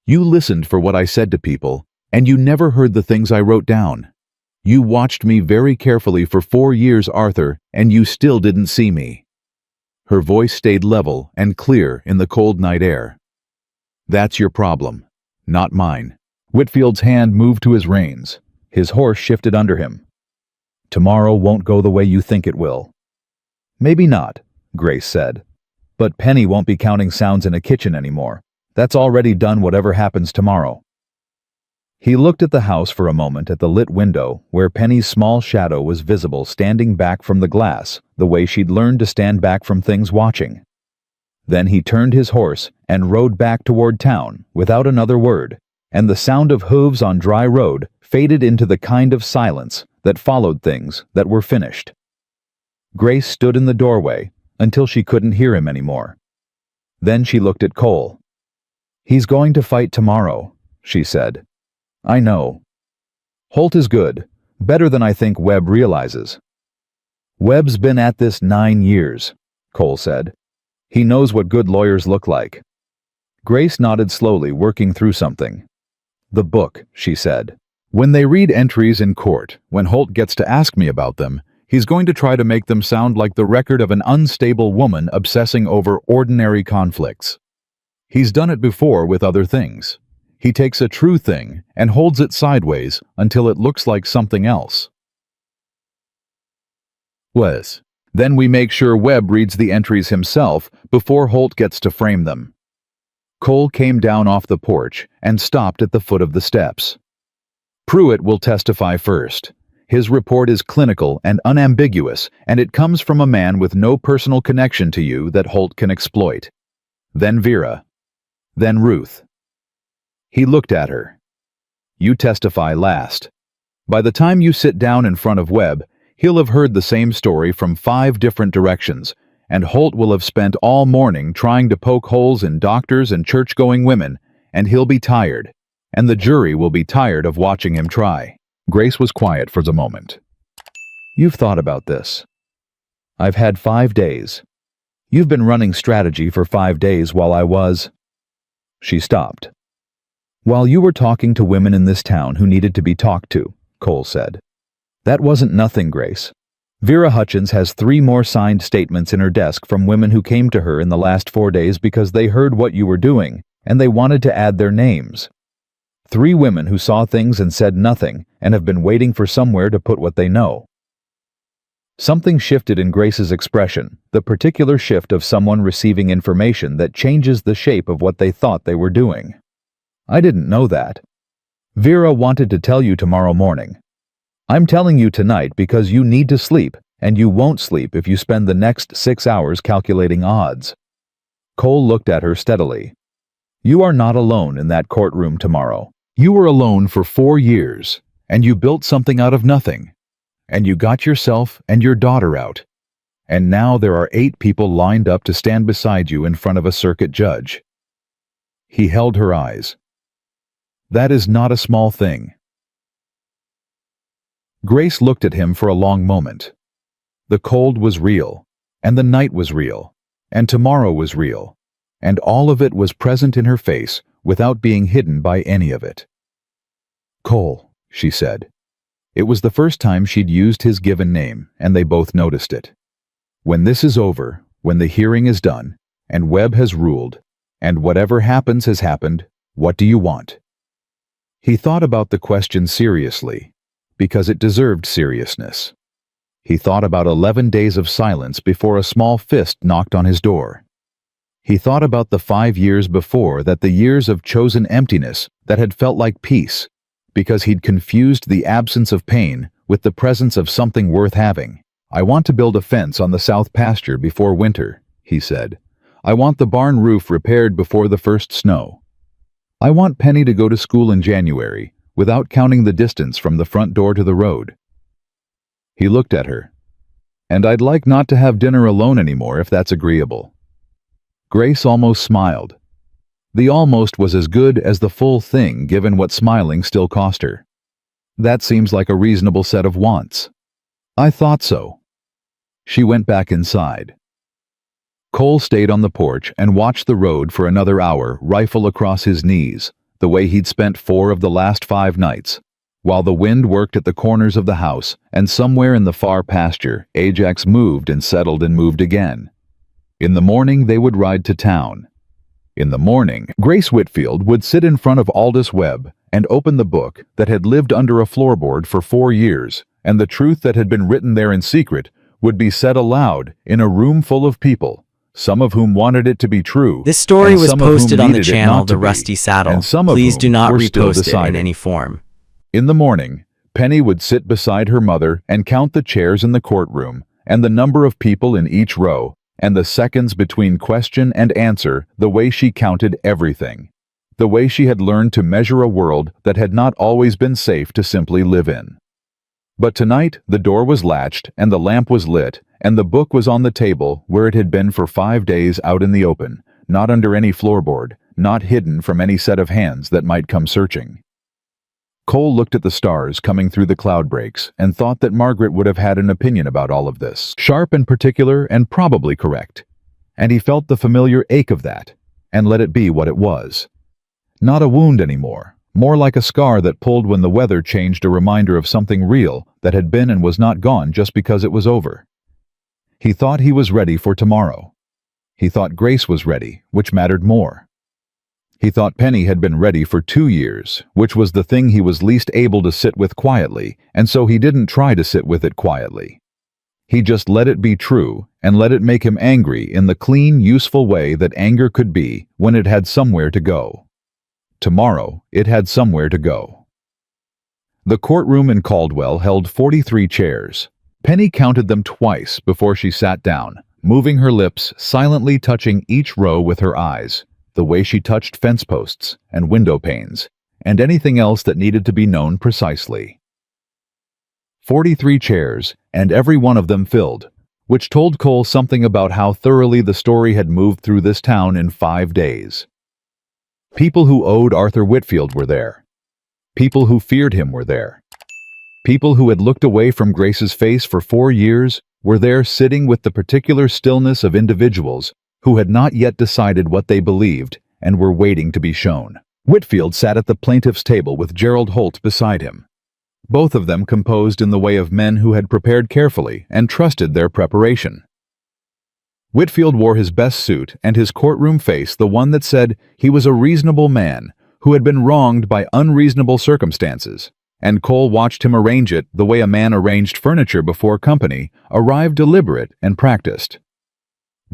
You listened for what I said to people, and you never heard the things I wrote down. You watched me very carefully for 4 years, Arthur, and you still didn't see me." Her voice stayed level and clear in the cold night air. "That's your problem, not mine." Whitfield's hand moved to his reins. His horse shifted under him. "Tomorrow won't go the way you think it will." "Maybe not," Grace said. "But Penny won't be counting sounds in a kitchen anymore. That's already done whatever happens tomorrow." He looked at the house for a moment at the lit window where Penny's small shadow was visible standing back from the glass, the way she'd learned to stand back from things watching. Then he turned his horse and rode back toward town without another word, and the sound of hooves on dry road faded into the kind of silence that followed things that were finished. Grace stood in the doorway until she couldn't hear him anymore. Then she looked at Cole. "He's going to fight tomorrow," she said. "I know. Holt is good, better than I think Webb realizes." "Webb's been at this 9 years," Cole said. "He knows what good lawyers look like." Grace nodded slowly, working through something. "The book," she said. "When they read entries in court, when Holt gets to ask me about them, he's going to try to make them sound like the record of an unstable woman obsessing over ordinary conflicts. He's done it before with other things. He takes a true thing and holds it sideways until it looks like something else. Then we make sure Webb reads the entries himself before Holt gets to frame them." Cole came down off the porch and stopped at the foot of the steps. "Pruitt will testify first. His report is clinical and unambiguous, and it comes from a man with no personal connection to you that Holt can exploit. Then Vera. Then Ruth." He looked at her. "You testify last. By the time you sit down in front of Webb, he'll have heard the same story from 5 different directions, and Holt will have spent all morning trying to poke holes in doctors and church-going women, and he'll be tired, and the jury will be tired of watching him try." Grace was quiet for the moment. "You've thought about this. I've had 5 days. You've been running strategy for 5 days while I was—" She stopped. "While you were talking to women in this town who needed to be talked to," Cole said. "That wasn't nothing, Grace. Vera Hutchins has 3 more signed statements in her desk from women who came to her in the last 4 days because they heard what you were doing, and they wanted to add their names. 3 women who saw things and said nothing, and have been waiting for somewhere to put what they know." Something shifted in Grace's expression, the particular shift of someone receiving information that changes the shape of what they thought they were doing. "I didn't know that. Vera wanted to tell you tomorrow morning. I'm telling you tonight because you need to sleep, and you won't sleep if you spend the next 6 hours calculating odds." Cole looked at her steadily. "You are not alone in that courtroom tomorrow. You were alone for 4 years, and you built something out of nothing. And you got yourself and your daughter out. And now there are 8 people lined up to stand beside you in front of a circuit judge." He held her eyes. "That is not a small thing." Grace looked at him for a long moment. The cold was real, and the night was real, and tomorrow was real, and all of it was present in her face without being hidden by any of it. "Cole," she said. It was the first time she'd used his given name, and they both noticed it. "When this is over, when the hearing is done, and Webb has ruled, and whatever happens has happened, what do you want?" He thought about the question seriously, because it deserved seriousness. He thought about 11 days of silence before a small fist knocked on his door. He thought about the 5 years before that, the years of chosen emptiness that had felt like peace, because he'd confused the absence of pain with the presence of something worth having. "I want to build a fence on the south pasture before winter," he said. "I want the barn roof repaired before the first snow. I want Penny to go to school in January, without counting the distance from the front door to the road." He looked at her. "And I'd like not to have dinner alone anymore if that's agreeable." Grace almost smiled. The almost was as good as the full thing, given what smiling still cost her. "That seems like a reasonable set of wants." I thought so. She went back inside. Cole stayed on the porch and watched the road for another hour, rifle across his knees, the way he'd spent 4 of the last 5 nights, while the wind worked at the corners of the house, and somewhere in the far pasture, Ajax moved and settled and moved again. In the morning, they would ride to town. In the morning, Grace Whitfield would sit in front of Aldous Webb and open the book that had lived under a floorboard for 4 years, and the truth that had been written there in secret would be said aloud in a room full of people, some of whom wanted it to be true. This story and was some of whom posted on the needed it channel not to The be, Rusty Saddle. and some of Please whom do not were still repost it in deciding. any form. In the morning, Penny would sit beside her mother and count the chairs in the courtroom and the number of people in each row and the seconds between question and answer, the way she counted everything, the way she had learned to measure a world that had not always been safe to simply live in. But tonight, the door was latched and the lamp was lit and the book was on the table where it had been for 5 days out in the open, not under any floorboard, not hidden from any set of hands that might come searching. Cole looked at the stars coming through the cloud breaks and thought that Margaret would have had an opinion about all of this, sharp and particular and probably correct. And he felt the familiar ache of that, and let it be what it was. Not a wound anymore, more like a scar that pulled when the weather changed, a reminder of something real that had been and was not gone just because it was over. He thought he was ready for tomorrow. He thought Grace was ready, which mattered more. He thought Penny had been ready for 2 years, which was the thing he was least able to sit with quietly, and so he didn't try to sit with it quietly. He just let it be true and let it make him angry in the clean, useful way that anger could be when it had somewhere to go. Tomorrow, it had somewhere to go. The courtroom in Caldwell held 43 chairs. Penny counted them twice before she sat down, moving her lips, silently touching each row with her eyes, the way she touched fence posts and window panes, and anything else that needed to be known precisely. 43 chairs, and every one of them filled, which told Cole something about how thoroughly the story had moved through this town in 5 days. People who owed Arthur Whitfield were there. People who feared him were there. People who had looked away from Grace's face for 4 years were there, sitting with the particular stillness of individuals who had not yet decided what they believed and were waiting to be shown. Whitfield sat at the plaintiff's table with Gerald Holt beside him, both of them composed in the way of men who had prepared carefully and trusted their preparation. Whitfield wore his best suit and his courtroom face, the one that said he was a reasonable man who had been wronged by unreasonable circumstances, and Cole watched him arrange it the way a man arranged furniture before company arrived, deliberate and practiced.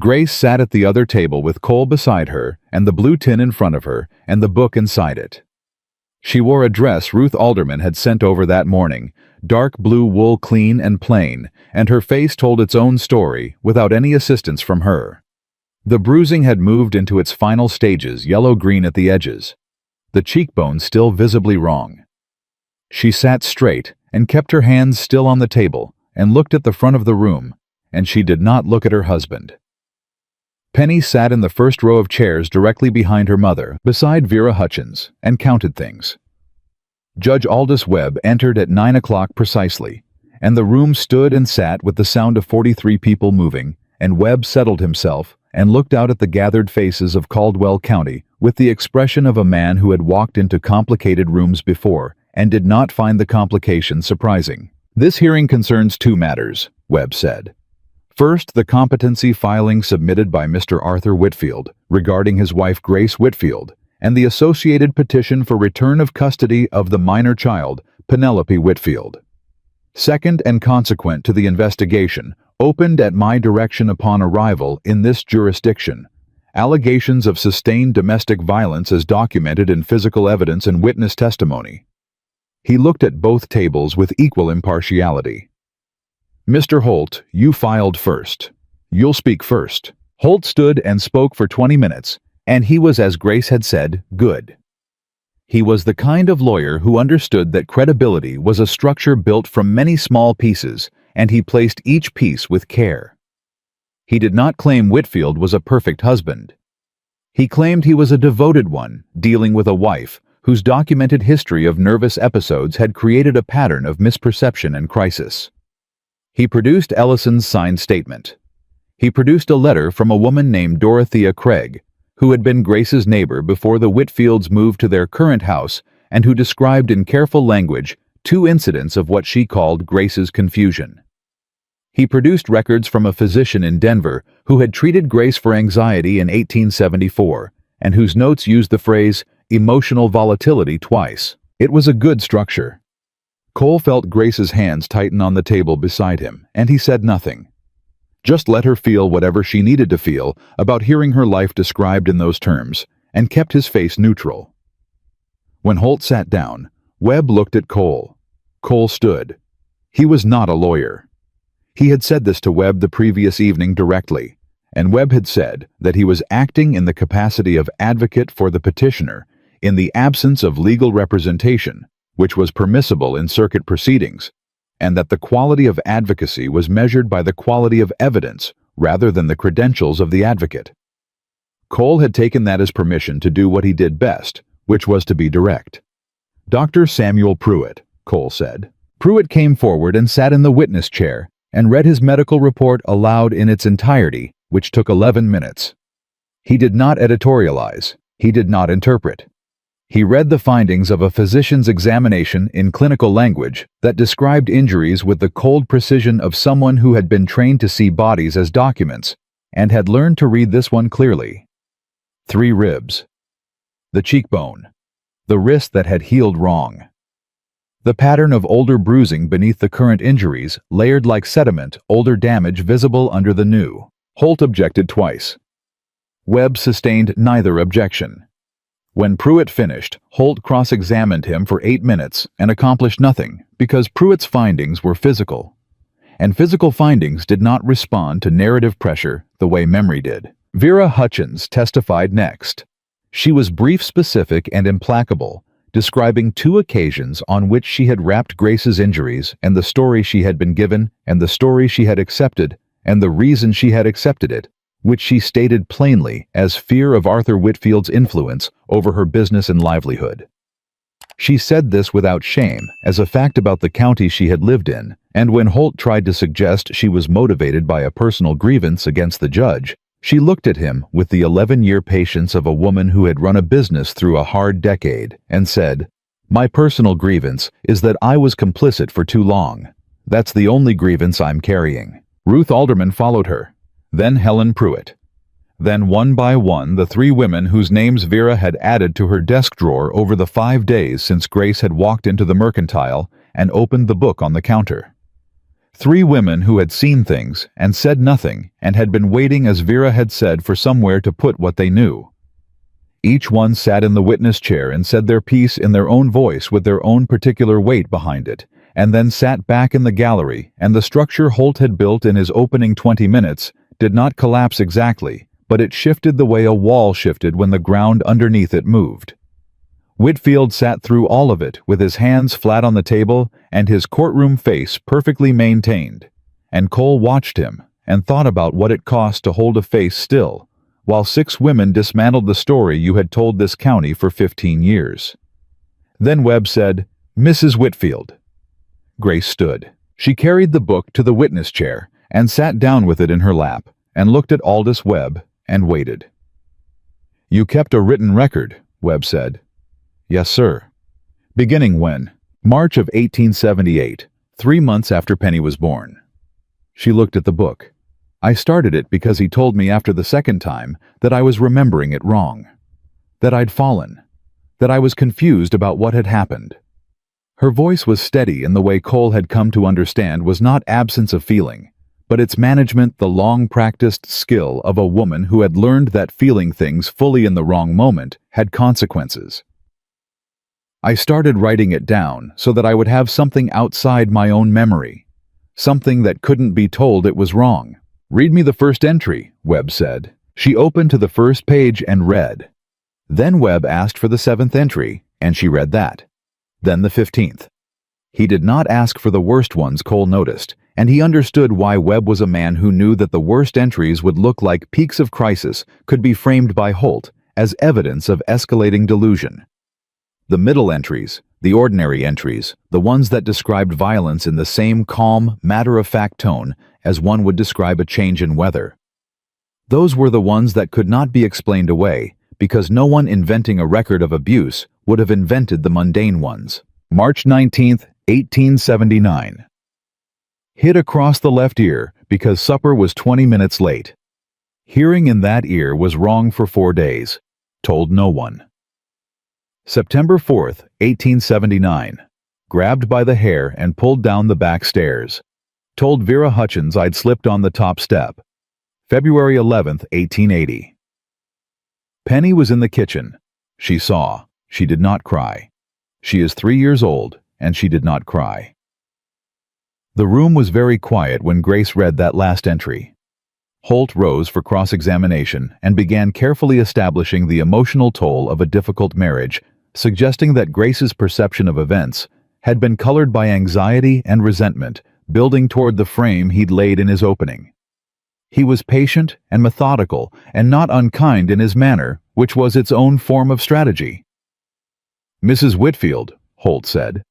Grace sat at the other table with Cole beside her and the blue tin in front of her and the book inside it. She wore a dress Ruth Alderman had sent over that morning, dark blue wool, clean and plain, and her face told its own story without any assistance from her. The bruising had moved into its final stages, yellow-green at the edges, the cheekbones still visibly wrong. She sat straight and kept her hands still on the table and looked at the front of the room, and she did not look at her husband. Penny sat in the first row of chairs directly behind her mother, beside Vera Hutchins, and counted things. Judge Aldous Webb entered at 9 o'clock precisely, and the room stood and sat with the sound of 43 people moving, and Webb settled himself and looked out at the gathered faces of Caldwell County with the expression of a man who had walked into complicated rooms before and did not find the complications surprising. This hearing concerns 2 matters, Webb said. First, the competency filing submitted by Mr. Arthur Whitfield regarding his wife Grace Whitfield and the associated petition for return of custody of the minor child, Penelope Whitfield. Second, and consequent to the investigation opened at my direction upon arrival in this jurisdiction, allegations of sustained domestic violence as documented in physical evidence and witness testimony. He looked at both tables with equal impartiality. Mr. Holt, you filed first. You'll speak first. Holt stood and spoke for 20 minutes, and he was, as Grace had said, good. He was the kind of lawyer who understood that credibility was a structure built from many small pieces, and he placed each piece with care. He did not claim Whitfield was a perfect husband. He claimed he was a devoted one, dealing with a wife whose documented history of nervous episodes had created a pattern of misperception and crisis. He produced Ellison's signed statement. He produced a letter from a woman named Dorothea Craig, who had been Grace's neighbor before the Whitfields moved to their current house and who described in careful language 2 incidents of what she called Grace's confusion. He produced records from a physician in Denver who had treated Grace for anxiety in 1874 and whose notes used the phrase emotional volatility twice. It was a good structure. Cole felt Grace's hands tighten on the table beside him, and he said nothing. Just let her feel whatever she needed to feel about hearing her life described in those terms, and kept his face neutral. When Holt sat down, Webb looked at Cole. Cole stood. He was not a lawyer. He had said this to Webb the previous evening directly, and Webb had said that he was acting in the capacity of advocate for the petitioner in the absence of legal representation, which was permissible in circuit proceedings, and that the quality of advocacy was measured by the quality of evidence rather than the credentials of the advocate. Cole had taken that as permission to do what he did best, which was to be direct. "Dr. Samuel Pruitt," Cole said. Pruitt came forward and sat in the witness chair and read his medical report aloud in its entirety, which took 11 minutes. He did not editorialize. He did not interpret. He read the findings of a physician's examination in clinical language that described injuries with the cold precision of someone who had been trained to see bodies as documents and had learned to read this one clearly. 3 ribs. The cheekbone. The wrist that had healed wrong. The pattern of older bruising beneath the current injuries, layered like sediment, older damage visible under the new. Holt objected twice. Webb sustained neither objection. When Pruitt finished, Holt cross-examined him for 8 minutes and accomplished nothing because Pruitt's findings were physical. And physical findings did not respond to narrative pressure the way memory did. Vera Hutchins testified next. She was brief, specific, and implacable, describing 2 occasions on which she had wrapped Grace's injuries and the story she had been given and the story she had accepted and the reason she had accepted it, which she stated plainly as fear of Arthur Whitfield's influence over her business and livelihood. She said this without shame, as a fact about the county she had lived in, and when Holt tried to suggest she was motivated by a personal grievance against the judge, she looked at him with the 11-year patience of a woman who had run a business through a hard decade and said, "My personal grievance is that I was complicit for too long. That's the only grievance I'm carrying." Ruth Alderman followed her. Then Helen Pruitt. Then one by one the 3 women whose names Vera had added to her desk drawer over the 5 days since Grace had walked into the mercantile and opened the book on the counter. 3 women who had seen things and said nothing and had been waiting, as Vera had said, for somewhere to put what they knew. Each one sat in the witness chair and said their piece in their own voice with their own particular weight behind it, and then sat back in the gallery, and the structure Holt had built in his opening 20 minutes did not collapse exactly, but it shifted the way a wall shifted when the ground underneath it moved. Whitfield sat through all of it with his hands flat on the table and his courtroom face perfectly maintained, and Cole watched him and thought about what it cost to hold a face still, while 6 women dismantled the story you had told this county for 15 years. Then Webb said, "Mrs. Whitfield." Grace stood. She carried the book to the witness chair and sat down with it in her lap and looked at Aldous Webb and waited. "You kept a written record," Webb said. "Yes, sir." "Beginning when?" "March of 1878, 3 months after Penny was born." She looked at the book. "I started it because he told me after the second time that I was remembering it wrong. That I'd fallen. That I was confused about what had happened." Her voice was steady in the way Cole had come to understand was not absence of feeling, but its management, the long-practiced skill of a woman who had learned that feeling things fully in the wrong moment had consequences. "I started writing it down so that I would have something outside my own memory, something that couldn't be told it was wrong." "Read me the first entry," Webb said. She opened to the first page and read. Then Webb asked for the 7th entry, and she read that. Then the 15th. He did not ask for the worst ones, Cole noticed, and he understood why Webb was a man who knew that the worst entries would look like peaks of crisis could be framed by Holt as evidence of escalating delusion. The middle entries, The ordinary entries, the ones that described violence in the same calm, matter-of-fact tone as one would describe a change in weather. Those were the ones that could not be explained away, because no one inventing a record of abuse would have invented the mundane ones. March 19, 1879. Hit across the left ear because supper was 20 minutes late. Hearing in that ear was wrong for 4 days. Told no one. September 4, 1879. Grabbed by the hair and pulled down the back stairs. Told Vera Hutchins I'd slipped on the top step. February 11, 1880. Penny was in the kitchen. She saw. She did not cry. She is 3 years old, and she did not cry. The room was very quiet when Grace read that last entry. Holt rose for cross-examination and began carefully establishing the emotional toll of a difficult marriage, suggesting that Grace's perception of events had been colored by anxiety and resentment, building toward the frame he'd laid in his opening. He was patient and methodical and not unkind in his manner, which was its own form of strategy. "Mrs. Whitfield," Holt said,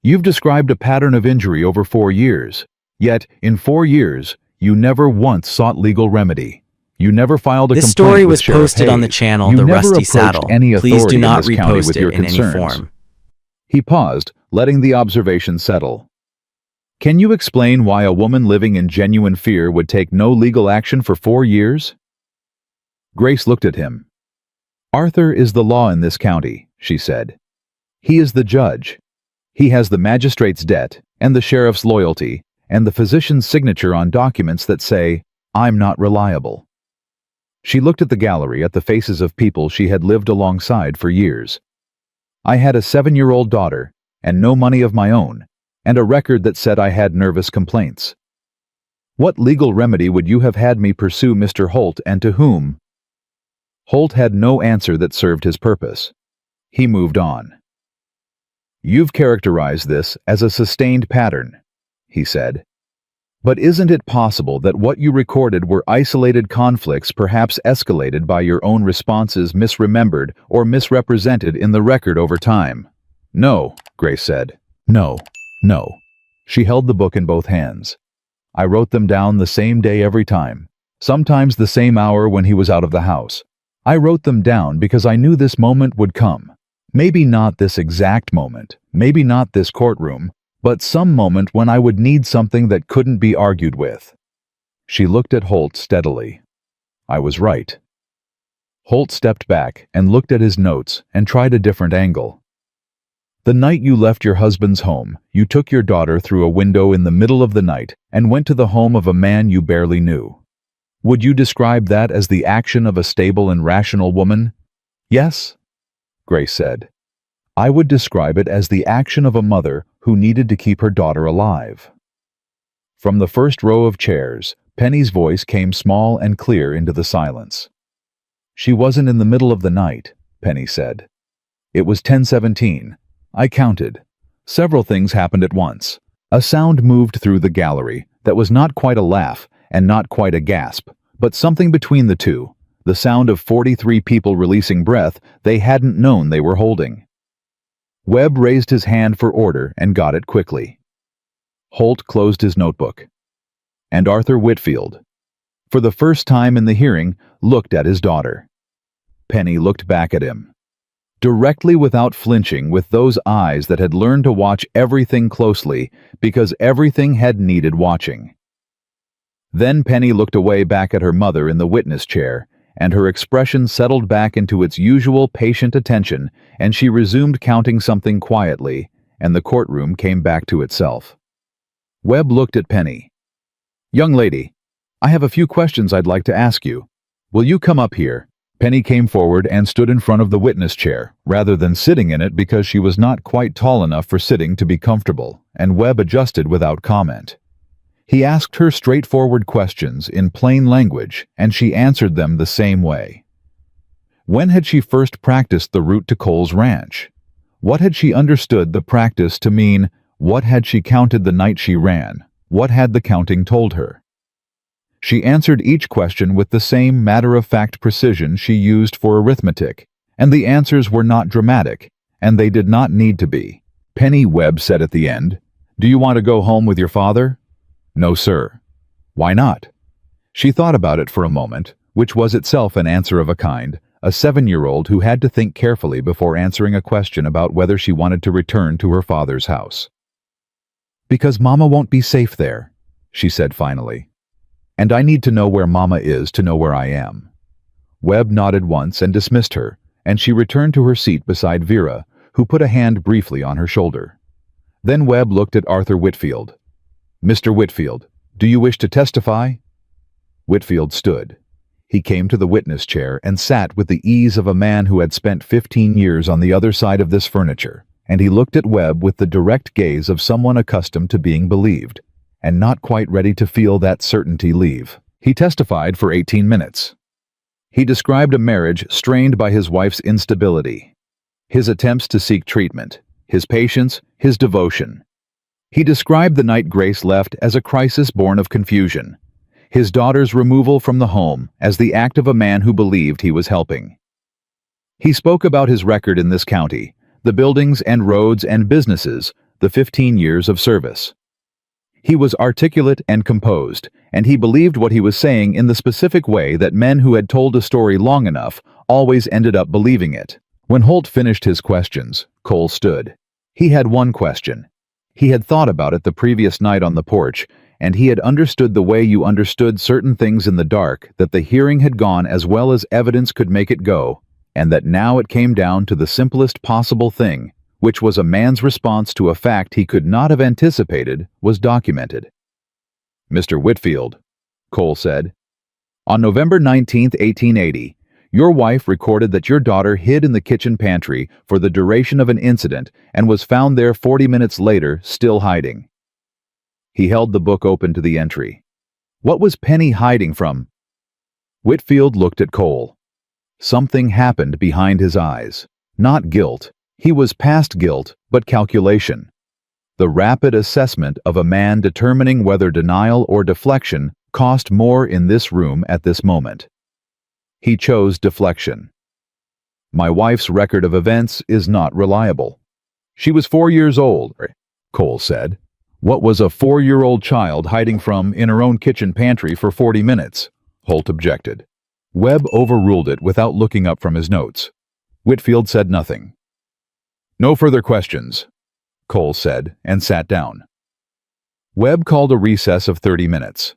"you've described a pattern of injury over 4 years. Yet, in 4 years, you never once sought legal remedy. You never filed a complaint with Sheriff This story was posted on the Hayes. channel You The never Rusty approached Saddle. any Please authority do in not this county repost with it your in any concerns." form. He paused, letting the observation settle. "Can you explain why a woman living in genuine fear would take no legal action for 4 years?" Grace looked at him. "Arthur is the law in this county," she said. "He is the judge. He has the magistrate's debt, and the sheriff's loyalty, and the physician's signature on documents that say, 'I'm not reliable.'" She looked at the gallery, at the faces of people she had lived alongside for years. "I had a 7-year-old daughter, and no money of my own, and a record that said I had nervous complaints. What legal remedy would you have had me pursue Mr. Holt, and to whom?" Holt had no answer that served his purpose. He moved on. "You've characterized this as a sustained pattern," he said. "But isn't it possible that what you recorded were isolated conflicts, perhaps escalated by your own responses, misremembered or misrepresented in the record over time?" "No," Grace said. "No. No." She held the book in both hands. "I wrote them down the same day every time, sometimes the same hour when he was out of the house. I wrote them down because I knew this moment would come. Maybe not this exact moment, maybe not this courtroom, but some moment when I would need something that couldn't be argued with." She looked at Holt steadily. "I was right." Holt stepped back and looked at his notes and tried a different angle. "The night you left your husband's home, you took your daughter through a window in the middle of the night and went to the home of a man you barely knew. Would you describe that as the action of a stable and rational woman?" "Yes," Grace said. "I would describe it as the action of a mother who needed to keep her daughter alive." From the first row of chairs, Penny's voice came small and clear into the silence. "She wasn't in the middle of the night," Penny said. "It was 10:17. I counted. Several things happened at once. A sound moved through the gallery that was not quite a laugh and not quite a gasp, but something between the two, the sound of 43 people releasing breath they hadn't known they were holding." Webb raised his hand for order and got it quickly. Holt closed his notebook. And Arthur Whitfield, for the first time in the hearing, looked at his daughter. Penny looked back at him. Directly, without flinching, with those eyes that had learned to watch everything closely because everything had needed watching. Then Penny looked away back at her mother in the witness chair, and her expression settled back into its usual patient attention, and she resumed counting something quietly, and the courtroom came back to itself. Webb looked at Penny. "Young lady, I have a few questions I'd like to ask you. Will you come up here?" Penny came forward and stood in front of the witness chair, rather than sitting in it because she was not quite tall enough for sitting to be comfortable, and Webb adjusted without comment. He asked her straightforward questions in plain language, and she answered them the same way. When had she first practiced the route to Cole's ranch? What had she understood the practice to mean? What had she counted the night she ran? What had the counting told her? She answered each question with the same matter-of-fact precision she used for arithmetic, and the answers were not dramatic, and they did not need to be. Penny, Webb said at the end. Do you want to go home with your father? No, sir. Why not? She thought about it for a moment, which was itself an answer of a kind, a 7-year-old who had to think carefully before answering a question about whether she wanted to return to her father's house. Because Mama won't be safe there, she said finally. And I need to know where Mama is to know where I am. Webb nodded once and dismissed her, and she returned to her seat beside Vera, who put a hand briefly on her shoulder. Then Webb looked at Arthur Whitfield. Mr. Whitfield, do you wish to testify? Whitfield stood. He came to the witness chair and sat with the ease of a man who had spent 15 years on the other side of this furniture, and he looked at Webb with the direct gaze of someone accustomed to being believed, and not quite ready to feel that certainty leave. He testified for 18 minutes. He described a marriage strained by his wife's instability, his attempts to seek treatment, his patience, his devotion. He described the night Grace left as a crisis born of confusion, his daughter's removal from the home as the act of a man who believed he was helping. He spoke about his record in this county, the buildings and roads and businesses, the 15 years of service. He was articulate and composed, and he believed what he was saying in the specific way that men who had told a story long enough always ended up believing it. When Holt finished his questions, Cole stood. He had one question. He had thought about it the previous night on the porch, and he had understood the way you understood certain things in the dark, that the hearing had gone as well as evidence could make it go, and that now it came down to the simplest possible thing, which was a man's response to a fact he could not have anticipated, was documented. Mr. Whitfield, Cole said, on November 19, 1880, your wife recorded that your daughter hid in the kitchen pantry for the duration of an incident and was found there 40 minutes later, still hiding. He held the book open to the entry. What was Penny hiding from? Whitfield looked at Cole. Something happened behind his eyes. Not guilt. He was past guilt, but calculation. The rapid assessment of a man determining whether denial or deflection cost more in this room at this moment. He chose deflection. My wife's record of events is not reliable. She was 4 years old, Cole said. What was a 4-year-old child hiding from in her own kitchen pantry for 40 minutes? Holt objected. Webb overruled it without looking up from his notes. Whitfield said nothing. No further questions, Cole said, and sat down. Webb called a recess of 30 minutes.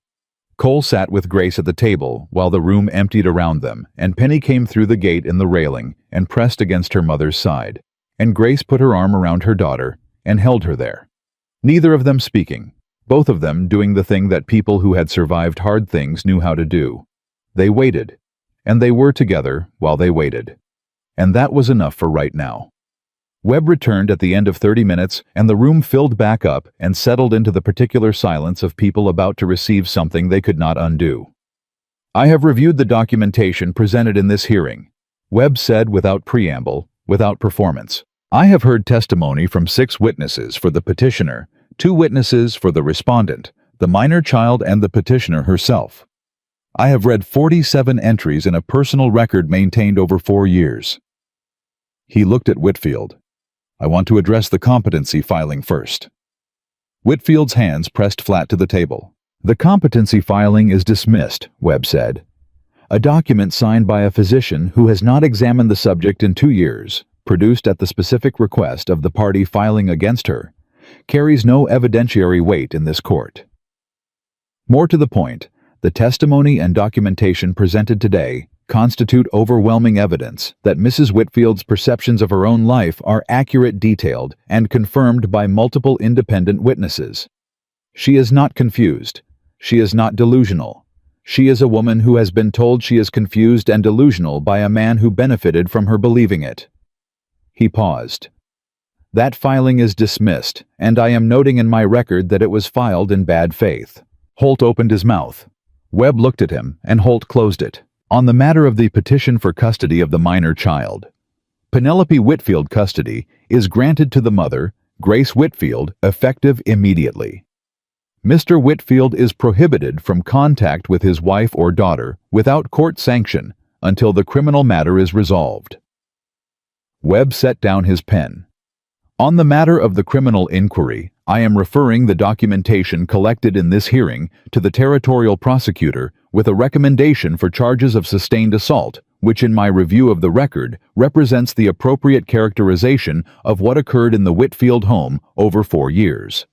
Cole sat with Grace at the table while the room emptied around them, and Penny came through the gate in the railing and pressed against her mother's side, and Grace put her arm around her daughter and held her there. Neither of them speaking, both of them doing the thing that people who had survived hard things knew how to do. They waited, and they were together while they waited. And that was enough for right now. Webb returned at the end of 30 minutes, and the room filled back up and settled into the particular silence of people about to receive something they could not undo. I have reviewed the documentation presented in this hearing, Webb said without preamble, without performance. I have heard testimony from 6 witnesses for the petitioner, 2 witnesses for the respondent, the minor child and the petitioner herself. I have read 47 entries in a personal record maintained over 4 years. He looked at Whitfield. I want to address the competency filing first. Whitfield's hands pressed flat to the table. The competency filing is dismissed, Webb said. A document signed by a physician who has not examined the subject in 2 years, produced at the specific request of the party filing against her, carries no evidentiary weight in this court. More to the point, the testimony and documentation presented today constitute overwhelming evidence that Mrs. Whitfield's perceptions of her own life are accurate, detailed, and confirmed by multiple independent witnesses. She is not confused. She is not delusional. She is a woman who has been told she is confused and delusional by a man who benefited from her believing it. He paused. That filing is dismissed, and I am noting in my record that it was filed in bad faith. Holt opened his mouth. Webb looked at him, and Holt closed it. On the matter of the petition for custody of the minor child, Penelope Whitfield custody is granted to the mother, Grace Whitfield, effective immediately. Mr. Whitfield is prohibited from contact with his wife or daughter without court sanction until the criminal matter is resolved. Webb set down his pen. On the matter of the criminal inquiry, I am referring the documentation collected in this hearing to the territorial prosecutor with a recommendation for charges of sustained assault, which in my review of the record represents the appropriate characterization of what occurred in the Whitfield home over 4 years.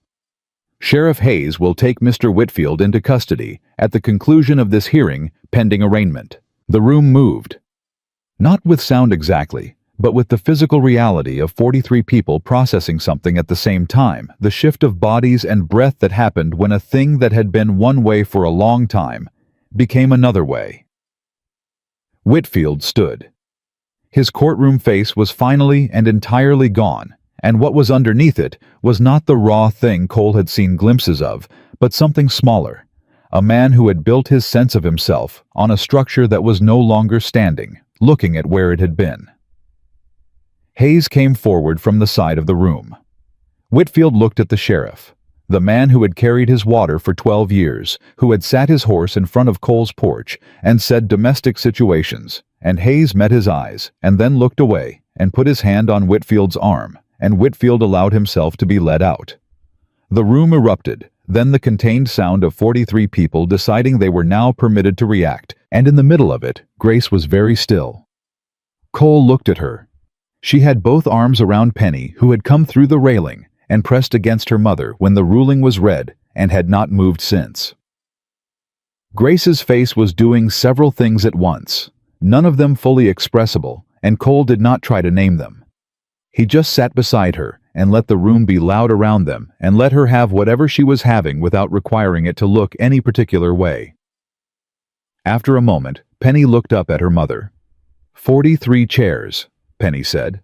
Sheriff Hayes will take Mr. Whitfield into custody at the conclusion of this hearing, pending arraignment. The room moved. Not with sound exactly, but with the physical reality of 43 people processing something at the same time, the shift of bodies and breath that happened when a thing that had been one way for a long time became another way. Whitfield stood. His courtroom face was finally and entirely gone, and what was underneath it was not the raw thing Cole had seen glimpses of, but something smaller, a man who had built his sense of himself on a structure that was no longer standing, looking at where it had been. Hayes came forward from the side of the room. Whitfield looked at the sheriff, the man who had carried his water for 12 years, who had sat his horse in front of Cole's porch and said domestic situations, and Hayes met his eyes and then looked away and put his hand on Whitfield's arm, and Whitfield allowed himself to be led out. The room erupted, then the contained sound of 43 people deciding they were now permitted to react, and in the middle of it, Grace was very still. Cole looked at her. She had both arms around Penny, who had come through the railing and pressed against her mother when the ruling was read and had not moved since. Grace's face was doing several things at once, none of them fully expressible, and Cole did not try to name them. He just sat beside her and let the room be loud around them and let her have whatever she was having without requiring it to look any particular way. After a moment, Penny looked up at her mother. 43 chairs, Penny said.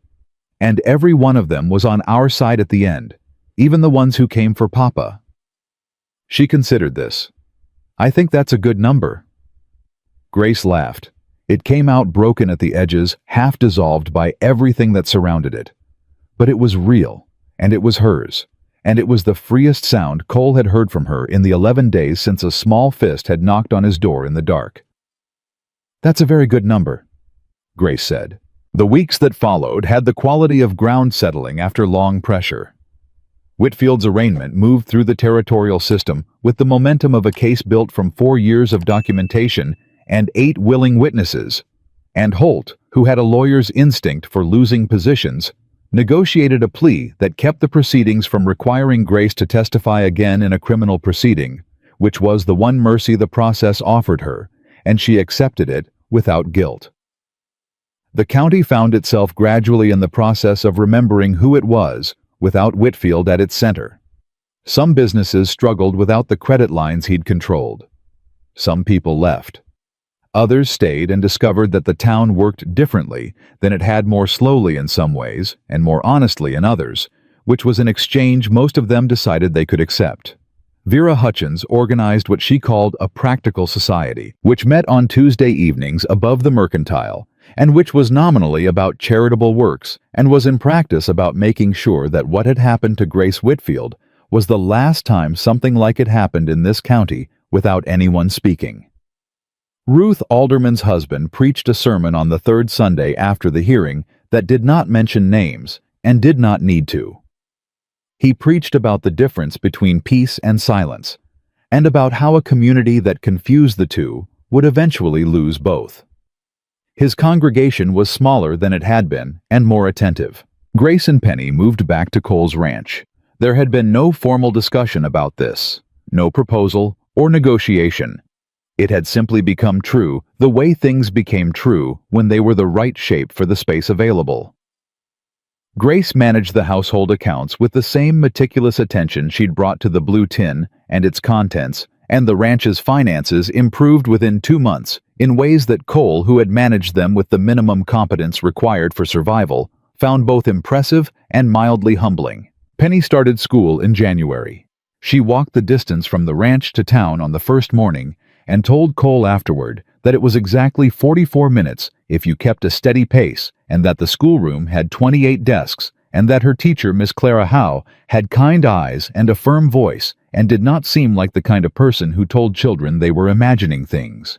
And every one of them was on our side at the end, even the ones who came for Papa. She considered this. I think that's a good number. Grace laughed. It came out broken at the edges, half dissolved by everything that surrounded it. But it was real, and it was hers, and it was the freest sound Cole had heard from her in the 11 days since a small fist had knocked on his door in the dark. That's a very good number, Grace said. The weeks that followed had the quality of ground settling after long pressure. Whitfield's arraignment moved through the territorial system with the momentum of a case built from 4 years of documentation and 8 willing witnesses, and Holt, who had a lawyer's instinct for losing positions, negotiated a plea that kept the proceedings from requiring Grace to testify again in a criminal proceeding, which was the one mercy the process offered her, and she accepted it without guilt. The county found itself gradually in the process of remembering who it was, without Whitfield at its center. Some businesses struggled without the credit lines he'd controlled. Some people left. Others stayed and discovered that the town worked differently, than it had more slowly in some ways, and more honestly in others, which was an exchange most of them decided they could accept. Vera Hutchins organized what she called a practical society, which met on Tuesday evenings above the Mercantile, and which was nominally about charitable works, and was in practice about making sure that what had happened to Grace Whitfield was the last time something like it happened in this county without anyone speaking. Ruth Alderman's husband preached a sermon on the third Sunday after the hearing that did not mention names, and did not need to. He preached about the difference between peace and silence, and about how a community that confused the two would eventually lose both. His congregation was smaller than it had been, and more attentive. Grace and Penny moved back to Cole's ranch. There had been no formal discussion about this, no proposal or negotiation. It had simply become true the way things became true when they were the right shape for the space available. Grace managed the household accounts with the same meticulous attention she'd brought to the blue tin and its contents, and the ranch's finances improved within 2 months in ways that Cole, who had managed them with the minimum competence required for survival, found both impressive and mildly humbling. Penny started school in January. She walked the distance from the ranch to town on the first morning and told Cole afterward that it was exactly 44 minutes if you kept a steady pace, and that the schoolroom had 28 desks, and that her teacher, Miss Clara Howe, had kind eyes and a firm voice and did not seem like the kind of person who told children they were imagining things.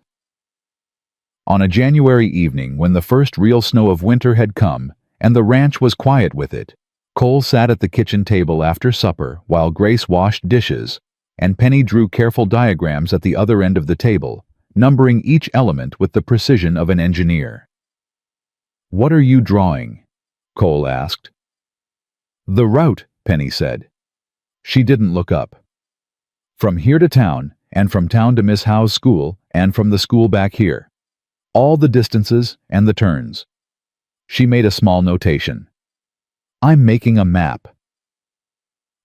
On a January evening when the first real snow of winter had come, and the ranch was quiet with it. Cole sat at the kitchen table after supper while Grace washed dishes, and Penny drew careful diagrams at the other end of the table, numbering each element with the precision of an engineer. "What are you drawing?" Cole asked. "The route," Penny said. She didn't look up. "From here to town, and from town to Miss Howe's school, and from the school back here. All the distances and the turns." She made a small notation. "I'm making a map."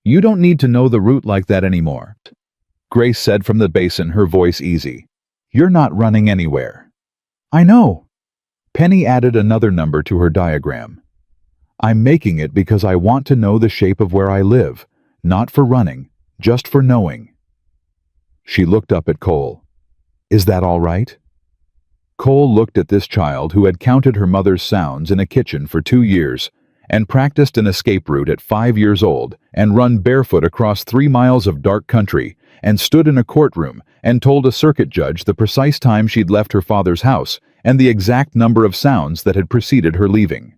"You don't need to know the route like that anymore," Grace said from the basin, her voice easy. "You're not running anywhere." "I know." Penny added another number to her diagram. "I'm making it because I want to know the shape of where I live, not for running, just for knowing." She looked up at Cole. "Is that all right?" Cole looked at this child who had counted her mother's sounds in a kitchen for 2 years, and practiced an escape route at 5 years old, and run barefoot across 3 miles of dark country, and stood in a courtroom and told a circuit judge the precise time she'd left her father's house and the exact number of sounds that had preceded her leaving.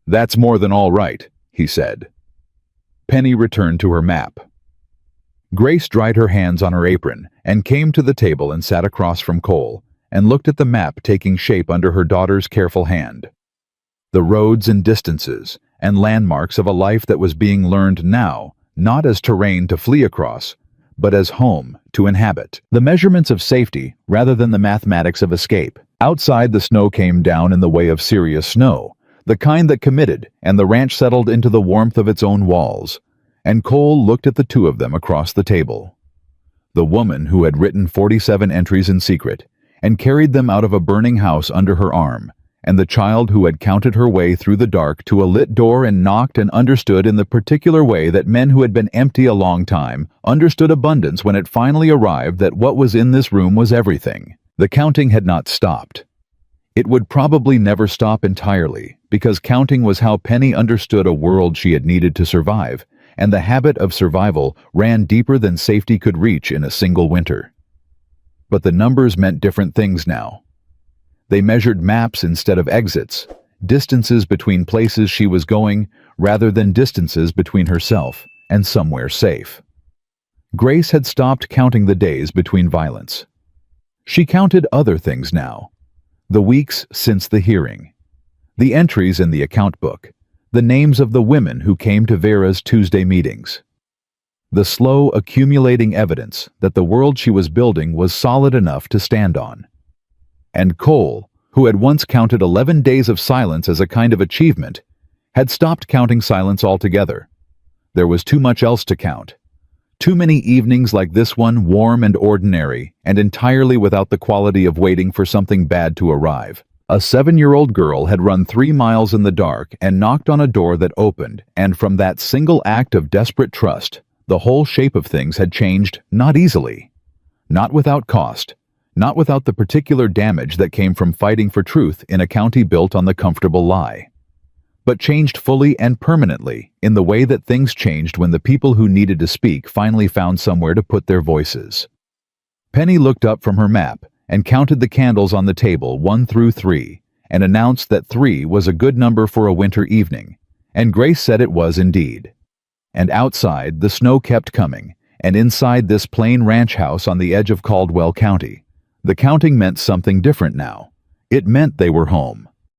"That's more than all right," he said. Penny returned to her map. Grace dried her hands on her apron and came to the table and sat across from Cole, and looked at the map taking shape under her daughter's careful hand. The roads and distances and landmarks of a life that was being learned now, not as terrain to flee across, but as home to inhabit. The measurements of safety rather than the mathematics of escape. Outside, the snow came down in the way of serious snow, the kind that committed, and the ranch settled into the warmth of its own walls. And Cole looked at the two of them across the table. The woman who had written 47 entries in secret and carried them out of a burning house under her arm, and the child who had counted her way through the dark to a lit door and knocked and understood in the particular way that men who had been empty a long time understood abundance when it finally arrived that what was in this room was everything. The counting had not stopped. It would probably never stop entirely, because counting was how Penny understood a world she had needed to survive, and the habit of survival ran deeper than safety could reach in a single winter. But the numbers meant different things now. They measured maps instead of exits, distances between places she was going rather than distances between herself and somewhere safe. Grace had stopped counting the days between violence. She counted other things now. The weeks since the hearing, the entries in the account book, the names of the women who came to Vera's Tuesday meetings. The slow accumulating evidence that the world she was building was solid enough to stand on. And Cole, who had once counted 11 days of silence as a kind of achievement, had stopped counting silence altogether. There was too much else to count. Too many evenings like this one, warm and ordinary, and entirely without the quality of waiting for something bad to arrive. A 7-year-old girl had run 3 miles in the dark and knocked on a door that opened, and from that single act of desperate trust, the whole shape of things had changed, not easily, not without cost, not without the particular damage that came from fighting for truth in a county built on the comfortable lie, but changed fully and permanently in the way that things changed when the people who needed to speak finally found somewhere to put their voices. Penny looked up from her map and counted the candles on the table 1 through 3, and announced that 3 was a good number for a winter evening, and Grace said it was indeed. And outside, the snow kept coming, and inside this plain ranch house on the edge of Caldwell County, the counting meant something different now. It meant they were home.